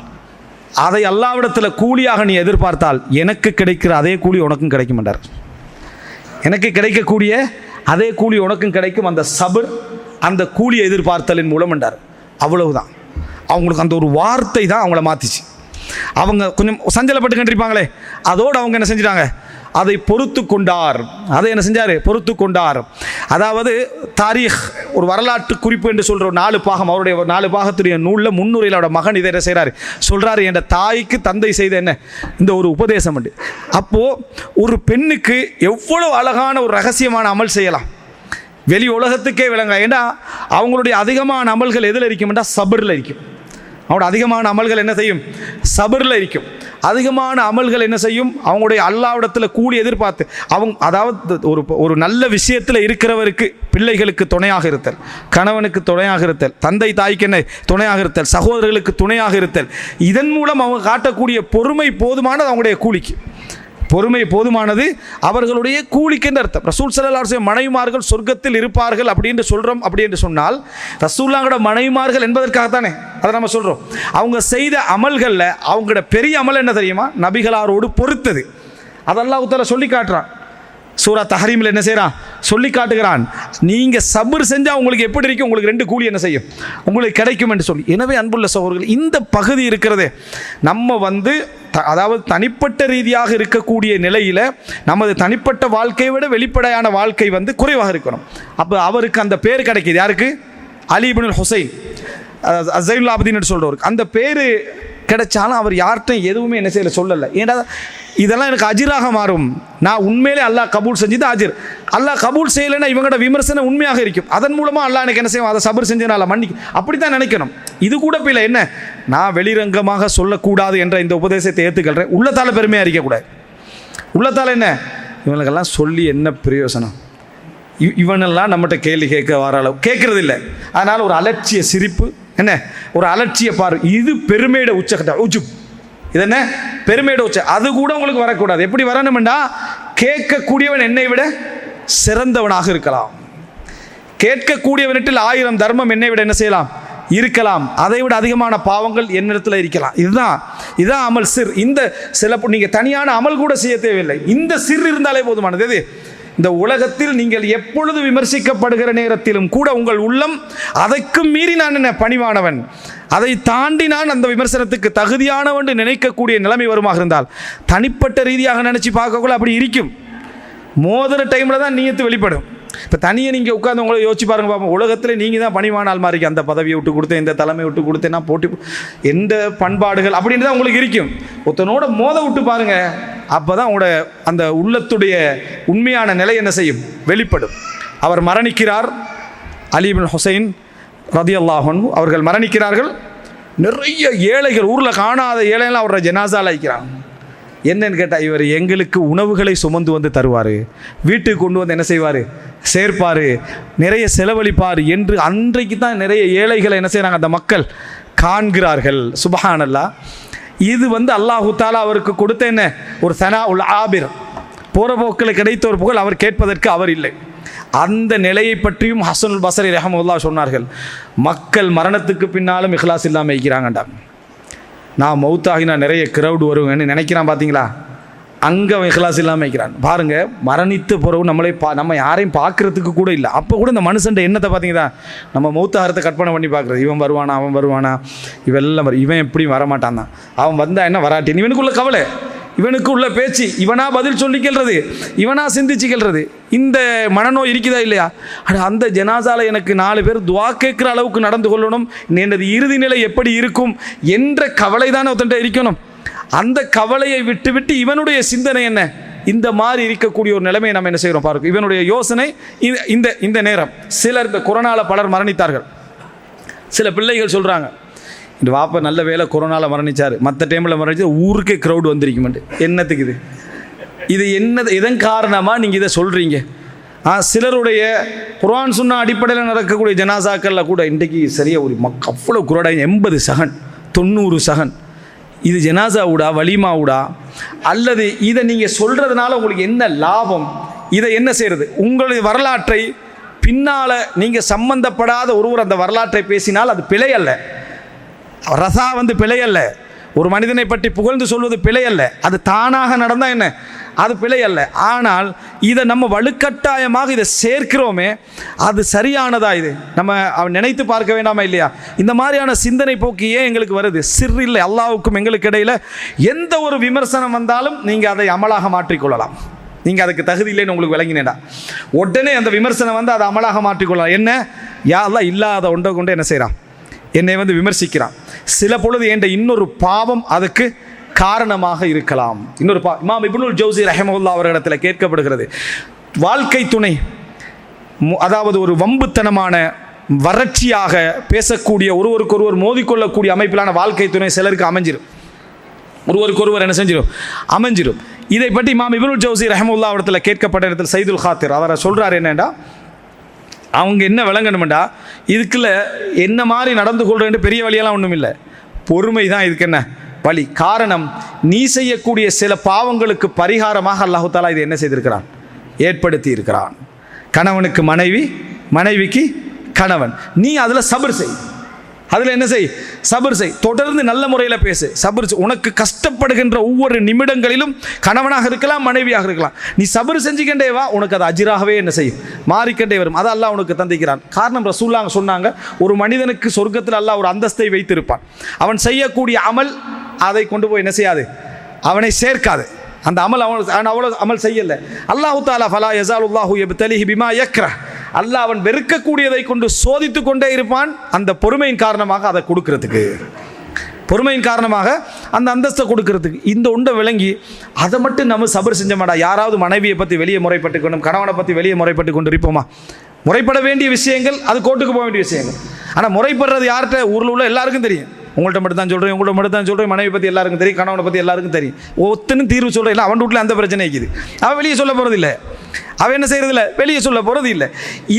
அதை அல்லாவிடத்தில் கூலியாக நீ எதிர்பார்த்தால், எனக்கு கிடைக்கிற அதே கூலி உனக்கும் கிடைக்கும் என்றார். எனக்கு கிடைக்கக்கூடிய அதே கூலி உனக்கும் கிடைக்கும். அந்த சபர், அந்த கூலி எதிர்பார்த்தலின் மூலம் என்றார். அவ்வளவுதான். அவங்களுக்கு அந்த ஒரு வார்த்தை தான் அவங்கள மாற்றிச்சு. அவங்க கொஞ்சம் சஞ்சலப்பட்டு கண்டிருப்பாங்களே, அதோடு அவங்க என்ன செஞ்சிட்டாங்க, அதை பொறுத்து கொண்டார். அதை என்ன செஞ்சார், பொறுத்து கொண்டார். அதாவது தாரீக், ஒரு வரலாற்று குறிப்பு என்று சொல்கிற ஒரு 4 பாகம், அவருடைய 4 பாகத்துடைய நூலில் முன்னுரையில் அவரோட மகன் இதை என்ன செய்கிறார் சொல்கிறாரு, என்ற தாய்க்கு தந்தை செய்த என்ன இந்த ஒரு உபதேசம் உண்டு. அப்போது ஒரு பெண்ணுக்கு எவ்வளோ அழகான ஒரு ரகசியமான அமல் செய்யலாம், வெளி உலகத்துக்கே விளங்க. ஏன்னா அவங்களுடைய அதிகமான அமல்கள் எதில் இருக்கும்னா சபரில் இருக்கும். அவங்களோட அதிகமான அமல்கள் என்ன செய்யும், சபரில் இருக்கும். அதிகமான அமல்கள் என்ன செய்யும், அவங்களுடைய அல்லாவிடத்தில் கூலி எதிர்பார்த்து அதாவது ஒரு நல்ல விஷயத்தில் இருக்கிறவருக்கு பிள்ளைகளுக்கு துணையாக இருத்தல், கணவனுக்கு துணையாக இருத்தல், தந்தை தாய்க்கு என்ன துணையாக இருத்தல், சகோதரர்களுக்கு துணையாக இருத்தல். இதன் மூலம் அவங்க காட்டக்கூடிய பொறுமை போதுமானது அவங்களுடைய கூலிக்கு. பொறுமை போதுமானது அவர்களுடைய கூலிக்கு அர்த்தம். ரசூல் ஸல்லல்லாஹு அலைஹி வஸல்லம் மனைவிமார்கள் சொர்க்கத்தில் இருப்பார்கள் அப்படின்னு சொல்கிறோம். அப்படி என்று சொன்னால் ரசூலுல்லாஹ்வோட மனைவிமார்கள் என்பதற்காகத்தானே அதை நம்ம சொல்கிறோம். அவங்க செய்த அமல்களில் அவங்களோட பெரிய அமல் என்ன தெரியுமா, நபிகளாரோடு பொறுத்தது. அதெல்லாம் அல்லாஹ் தஆலா சொல்லி காட்டுறான். சூரா தஹரீமில் என்ன செய்கிறான், சொல்லி காட்டுகிறான். நீங்கள் சபர் செஞ்சால் உங்களுக்கு எப்படி இருக்கும், உங்களுக்கு 2 கூலி என்ன செய்யும், உங்களுக்கு கிடைக்கும் என்று சொல்லி. எனவே அன்புள்ள சகோதரர்கள், இந்த பகுதி இருக்கிறதே, நம்ம வந்து அதாவது தனிப்பட்ட ரீதியாக இருக்கக்கூடிய நிலையில் நமது தனிப்பட்ட வாழ்க்கையை விட வெளிப்படையான வாழ்க்கை வந்து குறைவாக இருக்கணும். அப்போ அவருக்கு அந்த பேர் கிடைக்கிது. யாருக்கு, அலி இப்னுல் ஹுசைன் ஜைனுல் ஆபிதீன் சொல்கிறவருக்கு அந்த பேர் கிடைச்சாலும் அவர் யார்கிட்டையும் எதுவுமே என்ன செய்யலை, சொல்லலை. ஏன்னா இதெல்லாம் எனக்கு அஜிராக மாறும். நான் உண்மையிலே அல்லாஹ் கபூல் செஞ்சது அஜிர். அல்லாஹ் கபூல் செய்யலைன்னா இவங்களோட விமர்சனம் உண்மையாக இருக்கும். அதன் மூலமாக அல்லாஹ் எனக்கு என்ன செய்வோம், அதை சபர் செஞ்சனால மன்னிக்கும். அப்படி தான் நினைக்கணும். இது கூட பிள்ளை என்ன, நான் வெளிரங்கமாக சொல்லக்கூடாது என்ற இந்த உபதேசத்தை ஏற்றுக்கொள்கிறேன். உள்ளத்தால் பெருமையாக இருக்கக்கூடாது. உள்ளத்தால் என்ன, இவங்களுக்கெல்லாம் சொல்லி என்ன பிரயோசனம், இவனெல்லாம் நம்மகிட்ட கேள்வி கேட்க வர அளவு கேட்கறது இல்லை. அதனால் ஒரு அலட்சிய சிரிப்பு, என்ன ஒரு அலட்சிய பார்வை, இது பெருமையோட உச்சகட்ட உஜுப். இது என்ன பெருமையோட உச்ச, அது கூட உங்களுக்கு வரக்கூடாது. எப்படி வரணும்னா, கேட்கக்கூடியவன் என்னை விட சிறந்தவனாக இருக்கலாம். கேட்கக்கூடியவனில் 1000 தர்மம் என்னை விட என்ன செய்யலாம், இருக்கலாம். அதை விட அதிகமான பாவங்கள் என்னிடத்தில் இருக்கலாம். இதுதான் அமல் சிர். இந்த சில நீங்கள் தனியான அமல் கூட செய்ய தேவையில்லை. இந்த சிர் இருந்தாலே போதுமானது. எது, இந்த உலகத்தில் நீங்கள் எப்பொழுது விமர்சிக்கப்படுகிற நேரத்திலும் கூட உங்கள் உள்ளம் அதைக்கும் மீறி நான் என்ன பணிவானவன், அதை தாண்டி நான் அந்த விமர்சனத்துக்கு தகுதியானவன் நினைக்கக்கூடிய நிலைமை வருமாக இருந்தால், தனிப்பட்ட ரீதியாக நினச்சி பார்க்கக்குள்ள அப்படி இருக்கும். மோதிர டைமில் தான் நீயத்து வெளிப்படும். இப்போ தனியாக நீங்கள் உட்காந்து உங்களை யோசிச்சு பாருங்க பார்ப்போம். உலகத்தில் நீங்கள் தான் பணிவானால் மாதிரி, அந்த பதவியை விட்டு கொடுத்தேன், இந்த தலைமை விட்டு கொடுத்தேன், நான் போட்டி எந்த பண்பாடுகள் அப்படின்னு தான் உங்களுக்கு இருக்கும். ஒருத்தனோட மோத விட்டு பாருங்கள், அப்போ தான் உங்களோட அந்த உள்ளத்துடைய உண்மையான நிலை என்ன செய்யும், வெளிப்படும். அவர் மரணிக்கிறார். அலி இப்னு ஹுசைன் ரலியல்லாஹு அன்ஹு அவர்கள் மரணிக்கிறார்கள். நிறைய ஏழைகள், ஊரில் காணாத ஏழைகள் அவரோட ஜனாசால வைக்கிறாங்க. என்னன்னு கேட்டால், இவர் எங்களுக்கு உணவுகளை சுமந்து வந்து தருவார், வீட்டுக்கு கொண்டு வந்து என்ன செய்வார், சேர்ப்பார், நிறைய செலவழிப்பார் என்று அன்றைக்கு தான் நிறைய ஏழைகளை என்ன செய்கிறாங்க அந்த மக்கள் காண்கிறார்கள். சுப்ஹானல்லாஹ். இது அல்லாஹு தாலா அவருக்கு கொடுத்த என்ன ஒரு சனா உல் ஆபிர், போகிற போக்கில் கிடைத்த ஒரு புகழ். அவர் கேட்பதற்கு அவர் இல்லை. அந்த நிலையை பற்றியும் ஹசனுல் பஸ்ரி ரஹ்மத்துல்லாஹ் சொன்னார்கள். மக்கள் மரணத்துக்கு பின்னாலும் இஹ்லாஸ் இல்லாமல் வைக்கிறாங்கண்டா. நான் மௌத்தாகினா நிறைய கிரௌடு வருவேன்னு நினைக்கிறான், பார்த்தீங்களா? அங்கே அவன் இஹ்லாஸ் இல்லாமல் வைக்கிறான். பாருங்கள், மரணித்த பிறகு நம்ம யாரையும் பார்க்குறதுக்கு கூட இல்லை. அப்போ கூட இந்த மனுஷன் எண்ணத்தை பார்த்தீங்களா, நம்ம மௌத்தாகிறத கற்பனை பண்ணி பார்க்குறது. இவன் வருவானா, அவன் வருவானா, இவெல்லாம் இவன் எப்படியும் வரமாட்டான் தான், அவன் வந்தால் என்ன வராட்டின், இவனுக்குள்ள கவலை, இவனுக்கு உள்ள பேச்சு, இவனா பதில் சொல்லிக்கிறது, இவனா சிந்திச்சுக்கிறது. இந்த மனநோய் இருக்குதா இல்லையா? அந்த ஜனாசால எனக்கு 4 பேர் துவா கேட்குற அளவுக்கு நடந்து கொள்ளணும், எனது இறுதி நிலை எப்படி இருக்கும் என்ற கவலை தானே ஒருத்தன்ட்ட இருக்கணும். அந்த கவலையை விட்டு இவனுடைய சிந்தனை என்ன, இந்த மாதிரி இருக்கக்கூடிய ஒரு நிலைமையை நம்ம என்ன செய்கிறோம் பாருங்க. இவனுடைய யோசனை இந்த நேரம். சிலர் இந்த கொரோனாவில் பலர் மரணித்தார்கள். சில பிள்ளைகள் சொல்கிறாங்க, இந்த வாப்பா நல்ல வேலை கொரோனாவில் மரணித்தார், மற்ற டைமில் மரணிச்சு ஊருக்கே க்ரௌடு வந்திருக்குமெண்டு. என்னத்துக்கு இது இதன் காரணமாக நீங்கள் இதை சொல்கிறீங்க? சிலருடைய குர்ஆன் சுன்னா அடிப்படையில் நடக்கக்கூடிய ஜனாசாக்களில் கூட இன்றைக்கு சரியாக ஒரு அவ்வளோ குரோடாக 80 சகன் 90 சகன். இது ஜனாசாவுடா வலிமாவுடா? அல்லது இதை நீங்கள் சொல்கிறதுனால உங்களுக்கு என்ன லாபம்? இதை என்ன செய்கிறது? உங்களுடைய வரலாற்றை பின்னால் நீங்கள் சம்பந்தப்படாத ஒருவர் அந்த வரலாற்றை பேசினால் அது பிழை அல்ல. ரசா பிழை அல்ல. ஒரு மனிதனை பற்றி புகழ்ந்து சொல்வது பிழை அல்ல. அது தானாக நடந்தால் என்ன, அது பிழை அல்ல. ஆனால் இதை நம்ம வலுக்கட்டாயமாக இதை சேர்க்கிறோமே, அது சரியானதா? இது நம்ம நினைத்து பார்க்க வேண்டாமா இல்லையா? இந்த மாதிரியான சிந்தனை போக்கு ஏன் எங்களுக்கு வருது? சிறில்லை. அல்லாஹ்வுக்கும் எங்களுக்கு இடையில் எந்த ஒரு விமர்சனம் வந்தாலும் நீங்கள் அதை அமலாக மாற்றிக்கொள்ளலாம். நீங்கள் அதுக்கு தகுதி இல்லைன்னு உங்களுக்கு விளங்கினேடா, உடனே அந்த விமர்சனம் அதை அமலாக மாற்றிக்கொள்ளலாம். என்ன, யா அல்லாஹ் இல்லாத ஒன்றை கொண்டு என்ன செய்கிறான், என்னை விமர்சிக்கிறான். சில பொழுது என்ற இன்னொரு பாவம் அதுக்கு காரணமாக இருக்கலாம். இன்னொரு இமாம் இப்னுல் ஜௌசி ரஹ்மத்துல்லாஹி அவர்களிடத்தில் கேட்கப்படுகிறது, வாழ்க்கை துணை, அதாவது ஒரு வம்புத்தனமான வறட்சியாக பேசக்கூடிய, ஒருவருக்கொருவர் மோதிக்கொள்ளக்கூடிய அமைப்பிலான வாழ்க்கை துணை சிலருக்கு அமைஞ்சிடும். ஒருவருக்கொருவர் என்ன செஞ்சிடும், அமைஞ்சிடும். இதை பற்றி இமாம் இப்னுல் ஜௌசி ரஹ்மத்துல்லாஹி அவர்களிடத்தில் கேட்கப்பட்ட இடத்தில் சைதுல் காத்திர் அவரை சொல்கிறார், என்னென்னா அவங்க என்ன விளங்கணுமெண்டா, இதுக்குள்ள என்ன மாதிரி நடந்து கொள்றேன்னு பெரிய வழியெல்லாம் ஒன்றும் இல்லை, பொறுமை தான் இதுக்கு என்ன வழி. காரணம், நீ செய்யக்கூடிய சில பாவங்களுக்கு பரிகாரமாக அல்லாஹு தாலா இதை என்ன செய்திருக்கிறான், ஏற்படுத்தி இருக்கிறான். கணவனுக்கு மனைவி, மனைவிக்கு கணவன், நீ அதில் சபர் செய், அதில் என்ன செய், சபர் செய், தொடர்ந்து நல்ல முறையில் பேசு, சபர் செய். உனக்கு கஷ்டப்படுகின்ற ஒவ்வொரு நிமிடங்களிலும் கணவனாக இருக்கலாம், மனைவியாக இருக்கலாம், நீ சபர் செஞ்சுக்கின்றே வா, உனக்கு அது அஜிராகவே என்ன செய்யும், மாறிக்கொண்டே வரும். அதை அல்லாஹ் உனக்கு தந்திக்கிறான். காரணம், ரசூலுல்லாஹ் சொன்னாங்க, ஒரு மனிதனுக்கு சொர்க்கத்தில் அல்லாஹ் ஒரு அந்தஸ்தை வைத்திருப்பான். அவன் செய்யக்கூடிய அமல் அதை கொண்டு போய் என்ன செய்யாது, அவனை சேர்க்காது. அந்த அமல் அவ்வளோ அமல் செய்யலை. அல்லாஹு தாலா ஃபலா யஸாலுல்லாஹு யப்தலிஹி பிமா யக்ரஹ், அல்லாஹ் அவன் வெறுக்கக்கூடியதை கொண்டு சோதித்து கொண்டே இருப்பான். அந்த பொறுமையின் காரணமாக அதை கொடுக்கறதுக்கு, பொறுமையின் காரணமாக அந்த அந்தஸ்தை கொடுக்கறதுக்கு. இந்த உண்டை விளங்கி அதை மட்டும் நம்ம சபர் செஞ்ச மாட்டா. யாராவது மனைவியை பற்றி வெளியே முறைப்பட்டு கொண்டும், கணவனை பற்றி வெளியே முறைப்பட்டு கொண்டு இருப்போமா? முறைப்பட வேண்டிய விஷயங்கள் அது கோர்ட்டுக்கு போக வேண்டிய விஷயங்கள். ஆனால் முறைப்படுறது யார்கிட்ட, ஊரில் உள்ள எல்லாருக்கும் தெரியும். உங்கள்கிட்ட மட்டும் தான் சொல்கிறேன், உங்கள்கிட்ட மட்டும் தான் சொல்கிறேன், மனைவி பற்றி எல்லாருக்கும் தெரியும், கணவனை பற்றி எல்லாருக்கும் தெரியும். ஒத்தனும் தீர்வு சொல்கிறேன் இல்லை, அவன் வீட்டில் அந்த பிரச்சனை இருக்குது, அவன் வெளியே சொல்ல போகிறது இல்லை, அவன் என்ன செய்கிறது இல்லை, வெளியே சொல்ல போகிறது இல்லை.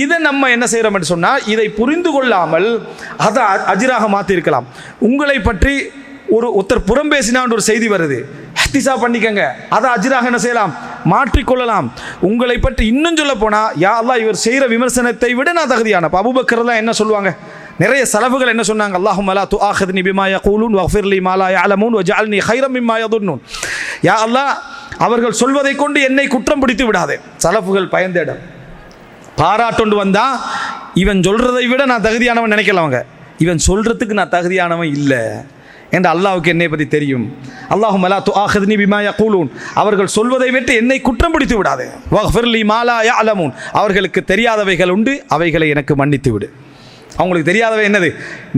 இதை நம்ம என்ன செய்கிறோம்னு சொன்னால், இதை புரிந்து கொள்ளாமல் அதை அஜிராக மாற்றிருக்கலாம். உங்களை பற்றி ஒருத்தர் புறம் பேசினான்னு ஒரு செய்தி வருது, ஹத்திசா பண்ணிக்கங்க, அதை அஜிராக என்ன செய்யலாம், மாற்றிக்கொள்ளலாம். உங்களை பற்றி இன்னும் சொல்ல போனால், யா அல்லாஹ் இவர் செய்கிற விமர்சனத்தை விட நான் தகுதியான. அபூபக்கர்லாம் என்ன சொல்லுவாங்க, நிறைய சலஃபுகள் என்ன சொன்னாங்க, அல்லாஹும்ம லா துஆஹித்னி பிமா யகூலூன் வஃபிர் லி மா லா யஅலமூன் வஜஅல்னி கைரம் மிம்மா யதுன்னூன். யா அல்லாஹ் அவர்கள் சொல்வதை கொண்டு என்னை குற்றம் பிடித்து விடாதே. சலஃபுகள் பயந்த இடம். பாராட்டொண்டு வந்தா இவன் சொல்றதை விட நான் தகுதியானவன் நினைக்கலாம், அவங்க இவன் சொல்றதுக்கு நான் தகுதியானவன் இல்லை என்று அல்லாஹ்வுக்கு என்னை பற்றி தெரியும். அல்லாஹும்ம லா துஆஹித்னி பிமா யகூலூன், அவர்கள் சொல்வதை விட்டு என்னை குற்றம் பிடித்து விடாதே. வஃபிர் லி மா லா யஅலமூன், அவர்களுக்கு தெரியாதவைகள் உண்டு, அவைகளை எனக்கு மன்னித்து விடு. அவங்களுக்கு தெரியாதவை என்னது,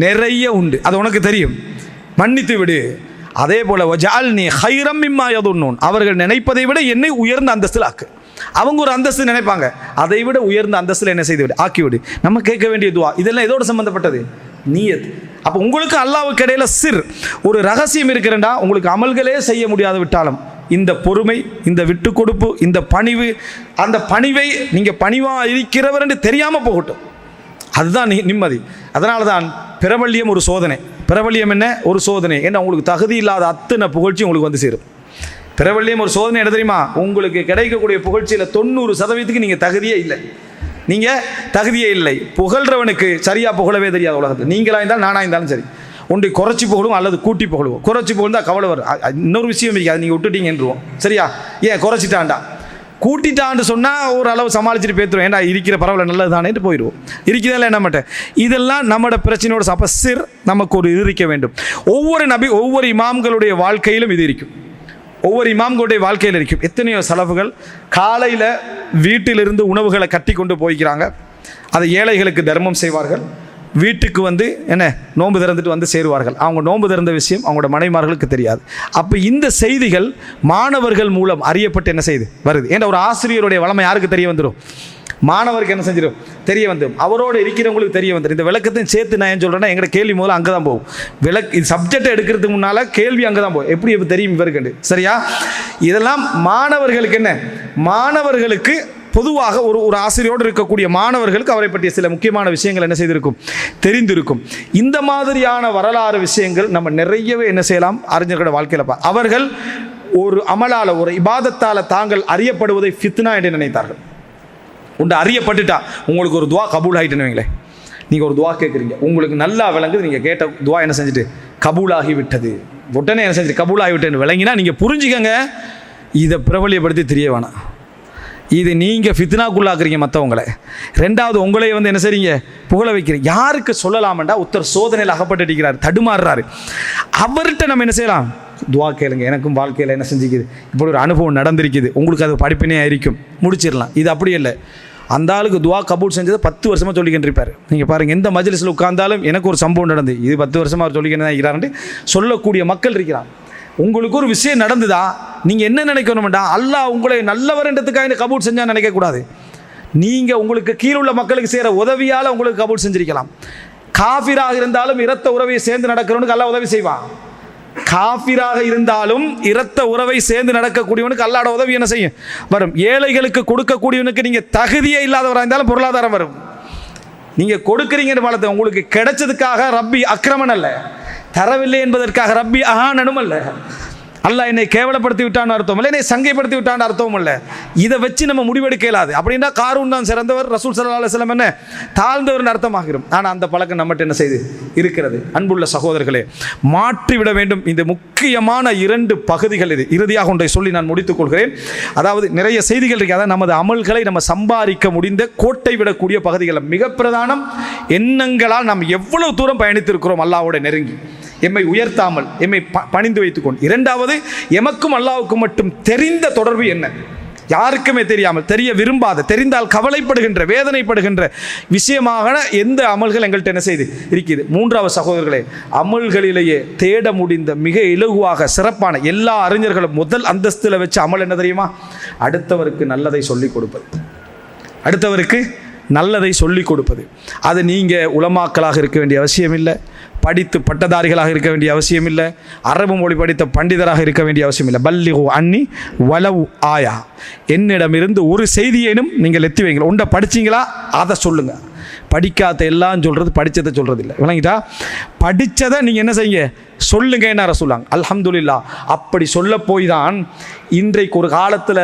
நிறைய உண்டு, அது உனக்கு தெரியும், மன்னித்து விடு. அதே போல் வஜஅல்னி ஹைரம் மிம்மா யதுன்னூன், அவர்கள் நினைப்பதை விட என்னை உயர்ந்த அந்தஸ்தில் ஆக்கு. அவங்க ஒரு அந்தஸ்து நினைப்பாங்க, அதை விட உயர்ந்த அந்தஸ்தில் என்ன செய்து விடு, ஆக்கிவிடு. நம்ம கேட்க வேண்டிய துவா இதெல்லாம் எதோடு சம்பந்தப்பட்டது? நியத். அப்போ உங்களுக்கு அல்லாஹ்வுக்கு இடையில சிர் ஒரு ரகசியம் இருக்கிறேன்டா. உங்களுக்கு அமல்களே செய்ய முடியாது விட்டாலும் இந்த பொறுமை, இந்த விட்டு கொடுப்பு, இந்த பணிவு, அந்த பணிவை நீங்கள் பணிவாக இருக்கிறவர் என்று தெரியாமல் போகட்டும், அதுதான் நிம்மதி. அதனால தான் பிரபல்யம் ஒரு சோதனை. பிரபல்யம் என்ன? ஒரு சோதனை. ஏன்னா உங்களுக்கு தகுதி இல்லாத அத்தனை புகழ்ச்சி உங்களுக்கு வந்து சேரும். பிரபல்யம் ஒரு சோதனை என்ன தெரியுமா? உங்களுக்கு கிடைக்கக்கூடிய புகழ்ச்சியில் 90% நீங்கள் தகுதியே இல்லை. நீங்கள் தகுதியே இல்லை. புகழ்கிறவனுக்கு சரியாக புகழவே தெரியாது உலகத்தில். நீங்களாக இருந்தாலும் நானாக இருந்தாலும் சரி, ஒன்று குறைச்சி புகழும் அல்லது கூட்டி புகழுவோம். குறைச்சி புகழ்ந்தால் கவலை வரும். இன்னொரு விஷயம் இருக்குது, அதை நீங்கள் விட்டுட்டீங்கன்றுவோம். சரியா? ஏன் குறைச்சிட்டான்டா, கூட்டிட்டான்னு சொன்னால் ஒரு அளவு சமாளிச்சுட்டு பேத்துருவோம். ஏன்னா இருக்கிற பரவாயில்ல நல்லது தானேட்டு போயிடுவோம். இருக்கிறதால என்ன மாட்டேன். இதெல்லாம் நம்மளோட பிரச்சனையோட சிர் நமக்கு ஒரு இது இருக்க வேண்டும். ஒவ்வொரு இமாம்களுடைய வாழ்க்கையிலும் இது இருக்கும். ஒவ்வொரு இமாம்களுடைய வாழ்க்கையில் இருக்கும். எத்தனையோ சலஃபுகள் காலையில் வீட்டிலிருந்து உணவுகளை கட்டி கொண்டு போய்க்கிறாங்க. அதை ஏழைகளுக்கு தர்மம் செய்வார்கள். வீட்டுக்கு வந்து என்ன நோன்பு திறந்துட்டு வந்து சேருவார்கள். அவங்க நோன்பு திறந்த விஷயம் அவங்களோட மனைவிமார்களுக்கு தெரியாது. அப்போ இந்த செய்திகள் மாணவர்கள் மூலம் அறியப்பட்டு என்ன செய்து வருது. ஏன்னா ஒரு ஆசிரியருடைய வளமை யாருக்கு தெரிய வந்துடும்? மாணவருக்கு என்ன செஞ்சிடும்? தெரிய வந்துடும். அவரோடு இருக்கிறவங்களுக்கு தெரிய வந்துடும். இந்த விளக்கத்தையும் சேர்த்து நான் ஏன் சொல்கிறேன்னா, எங்களோட கேள்வி முதல்ல அங்கே தான் போகும். இது சப்ஜெக்டை எடுக்கிறதுக்கு முன்னால் கேள்வி அங்கே தான் போகும். எப்படி தெரியும் இவருக்கு? சரியா? இதெல்லாம் மாணவர்களுக்கு என்ன, மாணவர்களுக்கு பொதுவாக ஒரு ஆசிரியரோடு இருக்கக்கூடிய மாணவர்களுக்கு அவரை பற்றிய சில முக்கியமான விஷயங்கள் என்ன செய்திருக்கும், தெரிந்திருக்கும். இந்த மாதிரியான வரலாறு விஷயங்கள் நம்ம நிறையவே என்ன செய்யலாம் அறிஞர்களோட வாழ்க்கையில். அவர்கள் ஒரு அமலால், ஒரு இபாதத்தால் தாங்கள் அறியப்படுவதை ஃபித்னா என்று நினைத்தார்கள். உண்டு அறியப்பட்டுட்டா உங்களுக்கு ஒரு துவா கபூல் ஆகிட்டுன்னு வைங்களேன். நீங்கள் ஒரு துவா கேட்குறீங்க, உங்களுக்கு நல்லா விளங்குது, நீங்கள் கேட்ட துவா என்ன செஞ்சுட்டு கபூலாகி விட்டது, உடனே என்ன செஞ்சுட்டு கபூலாகி விட்டேன்னு விளங்கினா நீங்கள் புரிஞ்சுக்கங்க, இதை பிரபலியப்படுத்தி தெரிய வேணாம். இது நீங்கள் ஃபித்னாக்குள்ளாக்குறீங்க மற்றவங்களை. ரெண்டாவது உங்களையே வந்து என்ன செய்றீங்க, புகழ வைக்கிறீங்க. யாருக்கு சொல்லலாமண்டா ஒருத்தர் சோதனையில் அகப்பட்டுக்கிறார், தடுமாறுறாரு. அவர்கிட்ட நம்ம என்ன செய்யலாம்? துவா கேளுங்க. எனக்கும் வாழ்க்கையில் என்ன செஞ்சுக்குது, இப்படி ஒரு அனுபவம் நடந்திருக்குது, உங்களுக்கு அது படிப்பினே ஆയിരിக்கும், முடிச்சிடலாம். இது அப்படி இல்லை. அந்த ஆளுக்கு துவா கபூல் செஞ்சதை 10 வருஷமாக சொல்லிக்கிட்டு இருப்பார். நீங்கள் பாருங்கள், எந்த மஜ்லிஸில் உட்கார்ந்தாலும் எனக்கு ஒரு சம்பவம் நடந்து, இது 10 வருஷமாக அவர் சொல்லிக்கிட்டு தான் இருக்கிறாருன்ட்டு சொல்லக்கூடிய மக்கள் இருக்கிறாங்க. உங்களுக்கு ஒரு விஷயம் நடந்துதா, நீங்கள் என்ன நினைக்கணும்டா, அல்லாஹ் உங்களை நல்லவர்ன்றதுக்காக இந்த கபூல் செஞ்சால் நினைக்கக்கூடாது. நீங்கள் உங்களுக்கு கீழுள்ள மக்களுக்கு செய்கிற உதவியால் உங்களுக்கு கபூல் செஞ்சிருக்கலாம். காஃபிராக இருந்தாலும் இரத்த உறவை சேர்ந்து நடக்கிறவனுக்கு அல்லாஹ் உதவி செய்வான். காஃபிராக இருந்தாலும் இரத்த உறவை சேர்ந்து நடக்கக்கூடியவனுக்கு அல்லாஹ்வோட உதவி என்ன செய்யும், வரும். ஏழைகளுக்கு கொடுக்கக்கூடியவனுக்கு நீங்கள் தகுதியே இல்லாதவராக இருந்தாலும் பொருளாதாரம் வரும். நீங்கள் கொடுக்குறீங்கன்னு பாலத்தை உங்களுக்கு கிடைச்சதுக்காக ரப்பி அக்கிரமன் அல்ல, தரவில்லை என்பதற்காக ரப்பி அஹானனும் அல்ல. அல்லாஹ் என்னை கேவலப்படுத்தி விட்டான்னு அர்த்தம் இல்லை, என்னை சங்கைப்படுத்தி விட்டான்னு அர்த்தமும் இல்லை. இதை வச்சு நம்ம முடிவெடுக்க இயலாது. அப்படின்னா காரூன் தான் சிறந்தவர், ரசூல் ஸல்லல்லாஹு அலைஹி வஸல்லம் என்ன தாழ்ந்தவர்னு அர்த்தமாகிறோம். ஆனால் அந்த பழக்கம் நம்மகிட்ட என்ன செய்து இருக்கிறது. அன்புள்ள சகோதரர்களே, மாற்றிவிட வேண்டும் இந்த முக்கியமான 2 பகுதிகள். இது இறுதியாக ஒன்றை சொல்லி நான் முடித்துக் கொள்கிறேன். அதாவது நிறைய செய்திகள் இருக்கு. அதாவது நமது அமல்களை நம்ம சம்பாதிக்க முடிந்த கோட்டை விடக்கூடிய பகுதிகள். மிக பிரதானம் எண்ணங்களால் நாம் எவ்வளவு தூரம் பயணித்திருக்கிறோம் அல்லாஹ்வோட நெருங்கி, எம்மை உயர்த்தாமல் எம்மை பணிந்து வைத்துக்கொண்டு. 2வது, எமக்கும் அல்லாஹ்வுக்கும் மட்டும் தெரிந்த தொடர்பு என்ன, யாருக்குமே தெரியாமல், தெரிய விரும்பாத, தெரிந்தால் கவலைப்படுகின்ற, வேதனைப்படுகின்ற விஷயமாக எந்த அமல்கள் எங்கள்கிட்ட என்ன செய்து இருக்குது. 3வது சகோதரர்களே, அமல்களிலேயே தேட முடிந்த மிக இலகுவாக சிறப்பான எல்லா அறிஞர்களும் முதல் அந்தஸ்தில் வச்ச அமல் என்ன தெரியுமா? அடுத்தவருக்கு நல்லதை சொல்லிக் கொடுப்பது. அடுத்தவருக்கு நல்லதை சொல்லிக் கொடுப்பது. அது நீங்கள் உலமாக்களாக இருக்க வேண்டிய அவசியம் இல்லை, படித்து பட்டதாரிகளாக இருக்க வேண்டிய அவசியம் இல்லை, அரபு மொழி படித்த பண்டிதராக இருக்க வேண்டிய அவசியம் இல்லை. பல்லிகு அன்னி வலவு ஆயா, என்னிடமிருந்து ஒரு செய்தியேனும் நீங்கள் எத்தி வைங்க. ஒன்றை படிச்சிங்களா அதை சொல்லுங்கள். படிக்காத எல்லாம் சொல்கிறது, படித்ததை சொல்கிறது இல்லை. விளங்கிட்டா? படித்ததை நீங்கள் என்ன செய்யுங்க, சொல்லுங்க. என்ன ரசூலாங்க அல்ஹம்துலில்லாஹ். அப்படி சொல்ல போய் தான் இன்றைக்கு ஒரு காலத்தில்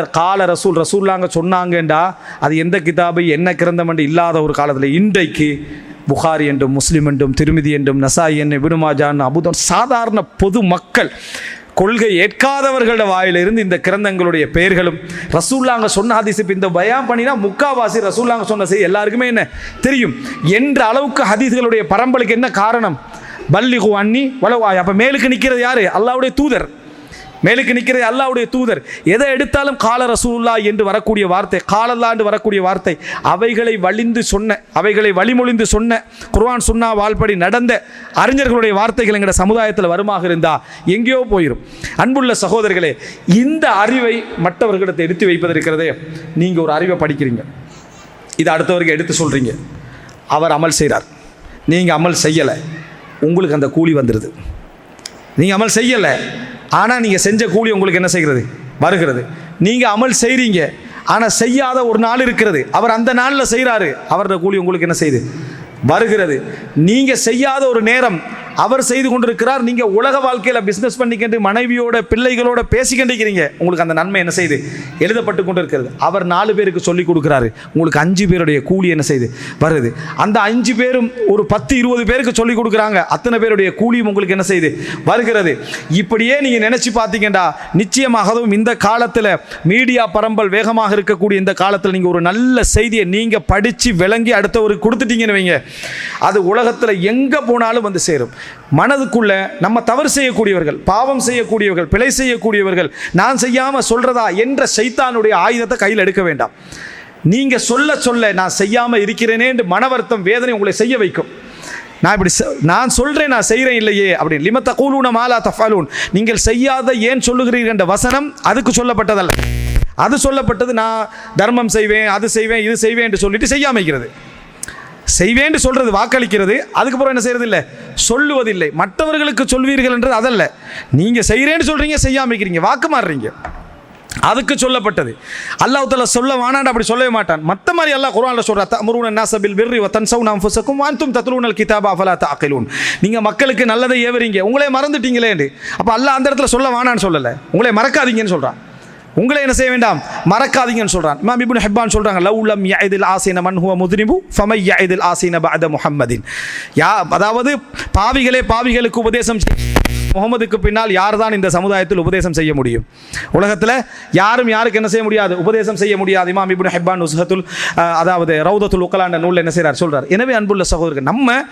ரசூல்லாங்க சொன்னாங்கண்டா அது எந்த கிதாபு என்ன கிரந்தம் என்று இல்லாத ஒரு காலத்தில் இன்றைக்கு புகாரி என்றும் முஸ்லிம் என்றும் திருமிதி என்றும் நசாயி என்னும் இப்னு மாஜா அபூதாவூத் சாதாரண பொது மக்கள் கொள்கை ஏற்காதவர்களோட வாயிலிருந்து இந்த கிரந்தங்களுடைய பெயர்களும் ரசூல்லாங்க சொன்ன ஹதீஸ். இந்த பயான் பண்ணினா முக்காவாசி ரசூல்லாங்க சொன்ன செய்தி எல்லாருக்குமே என்ன தெரியும் என்ற அளவுக்கு ஹதீஸ்களுடைய பரம்பலுக்கு என்ன காரணம்? பல்லிகு அன்னி வலவு ஆயா. அப்போ மேலுக்கு நிற்கிறது யாரு? அல்லாஹ்வுடைய தூதர். மேலுக்கு நிற்கிறது அல்லாஹ்வுடைய தூதர். எதை எடுத்தாலும் கால ரசூலுல்லாஹ் என்று வரக்கூடிய வார்த்தை, காலல்லா என்று வரக்கூடிய வார்த்தை, அவைகளை வழிமொழிந்து சொன்ன குர்ஆன் சுன்னா வாழ்படி நடந்த அறிஞர்களுடைய வார்த்தைகள் எங்களுடைய சமுதாயத்தில் வருமாக இருந்தால் எங்கேயோ போயிடும். அன்புள்ள சகோதரர்களே, இந்த அறிவை மற்றவர்களிடத்தை எடுத்து வைப்பது இருக்கிறதே, நீங்கள் ஒரு அறிவை படிக்கிறீங்க, இதை அடுத்தவருக்கு எடுத்து சொல்கிறீங்க, அவர் அமல் செய்கிறார், நீங்கள் அமல் செய்யலை, உங்களுக்கு அந்த கூலி வந்துடுது. நீங்கள் அமல் செய்யலை, ஆனால் நீங்கள் செஞ்ச கூலி உங்களுக்கு என்ன செய்கிறது? வருகிறது. நீங்கள் அமல் செய்கிறீங்க, ஆனால் செய்யாத ஒரு நாள் இருக்கிறது, அவர் அந்த நாளில் செய்கிறாரு, அவரோட கூலி உங்களுக்கு என்ன செய்யுது? வருகிறது. நீங்கள் செய்யாத ஒரு நேரம் அவர் செய்து கொண்டிருக்கிறார், நீங்கள் உலக வாழ்க்கையில் பிஸ்னஸ் பண்ணிக்கிட்டு மனைவியோட பிள்ளைகளோட பேசிக்கிண்டிருக்கிறீங்க, உங்களுக்கு அந்த நன்மை என்ன செய்யுது? எழுதப்பட்டு கொண்டு இருக்கிறது. அவர் 4 பேருக்கு சொல்லிக் கொடுக்குறாரு, உங்களுக்கு 5 பேருடைய கூலி என்ன செய்யுது? வருது. அந்த 5 பேரும் ஒரு 10-20 பேருக்கு சொல்லிக் கொடுக்குறாங்க, அத்தனை பேருடைய கூலியும் உங்களுக்கு என்ன செய்யுது? வருகிறது. இப்படியே நீங்கள் நினச்சி பார்த்தீங்கன்னா நிச்சயமாகவும் இந்த காலத்தில் மீடியா பரம்பல் வேகமாக இருக்கக்கூடிய இந்த காலத்தில் நீங்கள் ஒரு நல்ல செய்தியை நீங்கள் படித்து விளங்கி அடுத்தவருக்கு கொடுத்துட்டீங்கன்னு வைங்க, அது உலகத்தில் எங்கே போனாலும் வந்து சேரும். மனதுக்குள்ள நம்ம தவறு செய்யக்கூடியவர்கள், பாவம் செய்யக்கூடியவர்கள், பிழை செய்யக்கூடியவர்கள், நான் செய்யாமல் சொல்றதா என்ற சைத்தானுடைய ஆயுதத்தை கையில் எடுக்க வேண்டாம். நீங்க சொல்ல சொல்ல நான் செய்யாமல் இருக்கிறேனே என்று மன வருத்தம், வேதனை உங்களை செய்ய வைக்கும். நான் சொல்றேன், நான் செய்கிறேன் இல்லையே அப்படின்னு. லிம தகூலூன மா லா தஃஅலூன், நீங்கள் செய்யாத ஏன் சொல்லுகிறீர்கள் என்ற வசனம் அதுக்கு சொல்லப்பட்டதல்ல. அது சொல்லப்பட்டது நான் தர்மம் செய்வேன், அது செய்வேன், இது செய்வேன் என்று சொல்லிட்டு செய்யாமல் இருக்கிறது. செய்வேன் சொல்றது வாக்களிக்கிறது, அதுக்கப்புறம் என்ன செய்யறது இல்லை, சொல்லுவதில்லை. மற்றவர்களுக்கு சொல்வீர்கள் என்றது அதல்ல, நீங்க செய்கிறேன்னு சொல்றீங்க, செய்யாம இருக்கிறீங்க, வாக்கு மாறுறீங்க, அதுக்கு சொல்லப்பட்டது. அல்லாஹ் தஆலா சொல்ல வானாண்ட அப்படி சொல்லவே மாட்டான். மற்ற மாதிரி அல்லாஹ் குர்ஆன்ல சொல்றா, தஅமுருன الناس بالبر وتنسون انفسكم وانتم تتلون الكتاب افلا تعقلون. நீங்க மக்களுக்கு நல்லதை ஏவறீங்க, உங்களே மறந்துட்டீங்களே. அப்ப அல்லாஹ் அந்த இடத்துல சொல்ல வானான்னு சொல்லல, உங்களே மறக்காதீங்கன்னு சொல்றான். உங்களை என்ன செய்ய வேண்டாம், மறக்காதீங்கன்னு சொல்றான். இமாம் இப்னு ஹிப்பான் சொல்றாங்க, லவ்லம் யஇதில் ஆஸின மன் ஹுவ முத்னிபு ஃபமை யஇதில் ஆஸின பஅத முஹம்மதின். அதாவது பாவிகளே பாவிகளுக்கு உபதேசம் முகமதுக்கு பின்னால் யார் தான் இந்த சமுதாயத்தில் உபதேசம் செய்ய முடியும்? உலகத்தில் யாரும் யாருக்கு என்ன செய்ய முடியாது? உபதேசம் செய்ய முடியாது. இமாம் இப்னு ஹிப்பான் நுஸ்ஹத்துல் அதாவது ரௌதத்துல் உக்கலான நூலில் என்ன செய்கிறார் சொல்றார். எனவே அன்புள்ள சகோதரர்கள், நம்ம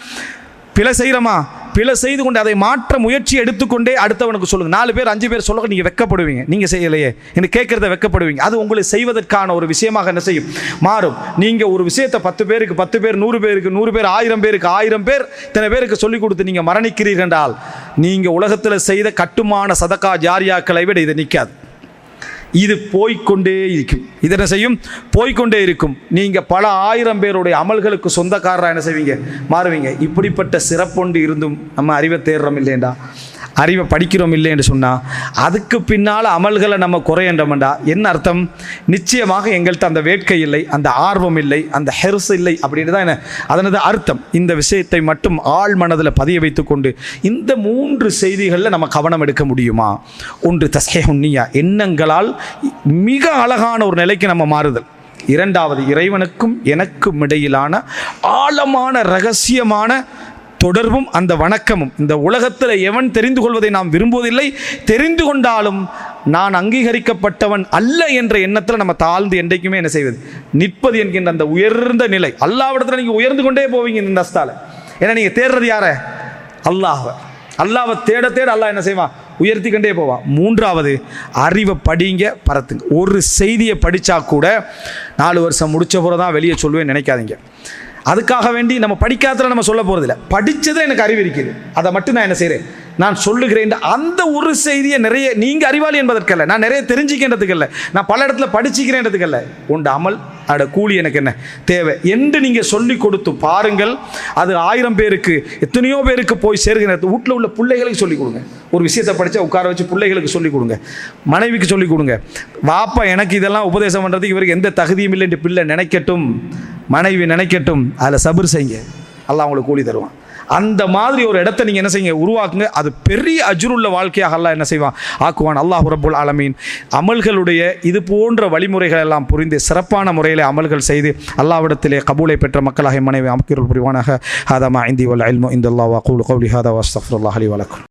பிழை செய்கிறோமா, பிழை செய்து கொண்டு அதை மாற்ற முயற்சி எடுத்துக்கொண்டே அடுத்தவனுக்கு சொல்லுங்கள். 4 பேர் 5 பேர் சொல்ல நீங்கள் வெக்கப்படுவீங்க, நீங்கள் செய்யலையே என்று கேட்குறத வெக்கப்படுவீங்க. அது உங்களை செய்வதற்கான ஒரு விஷயமாக என்ன செய்யும், மாறும். நீங்கள் ஒரு விஷயத்தை 10 பேருக்கு 10 பேர், 100 பேருக்கு 100 பேர், 1000 பேருக்கு 1000 பேர், இத்தனை பேருக்கு சொல்லிக் கொடுத்து நீங்கள் மரணிக்கிறீர்கள் என்றால் நீங்கள் உலகத்தில் செய்த கட்டுமான சதகா ஜாரியாக்களை விட இது நிற்காது. இது போய்கொண்டே இருக்கும். இது என்ன செய்யும்? போய்கொண்டே இருக்கும். நீங்கள் பல 1000 பேருடைய அமல்களுக்கு சொந்தக்காரராக என்ன செய்வீங்க, மாறுவீங்க. இப்படிப்பட்ட சிறப்பொண்டு இருந்தும் நம்ம அறிவை தேடுறோம் இல்லைண்டா, அறிவை படிக்கிறோம் இல்லை என்று சொன்னால் அதுக்கு பின்னால் அமல்களை நம்ம குறையன்றோம்டா என்ன அர்த்தம்? நிச்சயமாக எங்கள்கிட்ட அந்த வேட்கை இல்லை, அந்த ஆர்வம் இல்லை, அந்த ஹெர்ஸ் இல்லை அப்படின்னு தான் என்ன அதனது அர்த்தம். இந்த விஷயத்தை மட்டும் ஆழ் மனதில் பதிய வைத்து கொண்டு இந்த 3 செய்திகளில் நம்ம கவனம் எடுக்க முடியுமா? ஒன்று தஸ்ஹீஹுன் நிய்யா, எண்ணங்களால் மிக அழகான ஒரு நிலைக்கு நம்ம மாறுதல். 2வது இறைவனுக்கும் எனக்கும் இடையிலான ஆழமான ரகசியமான தொடர்பும் அந்த வணக்கமும். இந்த உலகத்தில் எவன் தெரிந்து கொள்வதை நாம் விரும்புவதில்லை, தெரிந்து கொண்டாலும் நான் அங்கீகரிக்கப்பட்டவன் அல்ல என்ற எண்ணத்தில் நம்ம தாழ்ந்து என்றைக்குமே என்ன செய்வது, நிற்பது என்கின்ற அந்த உயர்ந்த நிலை. அல்லாஹ்விடத்தில் நீங்கள் உயர்ந்து கொண்டே போவீங்க இந்த அஸ்தால. ஏன்னா நீங்கள் தேடுறது யார? அல்லாஹ்வை தேட தேட அல்லாஹ் என்ன செய்வான், உயர்த்தி கொண்டே போவான். 3வது அறிவை படிங்க, பரத்துங்க. ஒரு செய்தியை படித்தா கூட 4 வருஷம் முடிச்ச பிறகு தான் வெளியே சொல்லுவேன்னு நினைக்காதீங்க. அதுக்காக வேண்டி நம்ம படிக்காதல நம்ம சொல்ல போகிறதில்ல, படித்ததை எனக்கு அறிவு இருக்குது, அதை மட்டும் நான் என்ன செய்கிறேன், நான் சொல்லுகிறேன். அந்த ஒரு செய்தியை நிறைய நீங்கள் அறிவாளி என்பதற்கல்ல, நான் நிறைய தெரிஞ்சிக்கின்றதுக்கு இல்லை, நான் பல இடத்துல படிச்சுக்கிறேன்றதுக்கு இல்லை, உண்டு அமல் அட கூலி எனக்கு என்ன தேவை என்று நீங்கள் சொல்லி கொடுத்து பாருங்கள். அது 1000 பேருக்கு எத்தனையோ பேருக்கு போய் சேர்கிறது. வீட்டில் உள்ள பிள்ளைகளுக்கு சொல்லிக் கொடுங்க. ஒரு விஷயத்தை படித்தா உட்கார வச்சு பிள்ளைகளுக்கு சொல்லிக் கொடுங்க, மனைவிக்கு சொல்லிக் கொடுங்க. வாப்பா எனக்கு இதெல்லாம் உபதேசம் பண்ணுறதுக்கு இவருக்கு எந்த தகுதியும் இல்லை என்று பிள்ளை நினைக்கட்டும், மனைவி நினைக்கட்டும், அதில் சபர் செய்யுங்க, அல்லாஹ் உங்களுக்கு கூலி தருவான். அந்த மாதிரி ஒரு இடத்தை நீங்கள் என்ன செய்யுங்க, உருவாக்குங்க. அது பெரிய அஜ்ருள்ள வாழ்க்கையாக அல்லாஹ் என்ன செய்வான், ஆக்குவான். அல்லாஹ் ரப்புல் ஆலமீன் அமல்களுடைய இது போன்ற வழிமுறைகள் எல்லாம் புரிந்து சிறப்பான முறையில் அமல்கள் செய்து அல்லாஹ்விடத்திலே கபூலை பெற்ற மக்களாக மனைவி அமக்கிருள் புரிவானாக. ஹாதா மா இந்தி வல் இல்மு இந்தல்லாஹ் வ அகூலு கௌலி ஹாதா வ அஸ்தக்ஃபிருல்லாஹ் லி வ லக்கும்.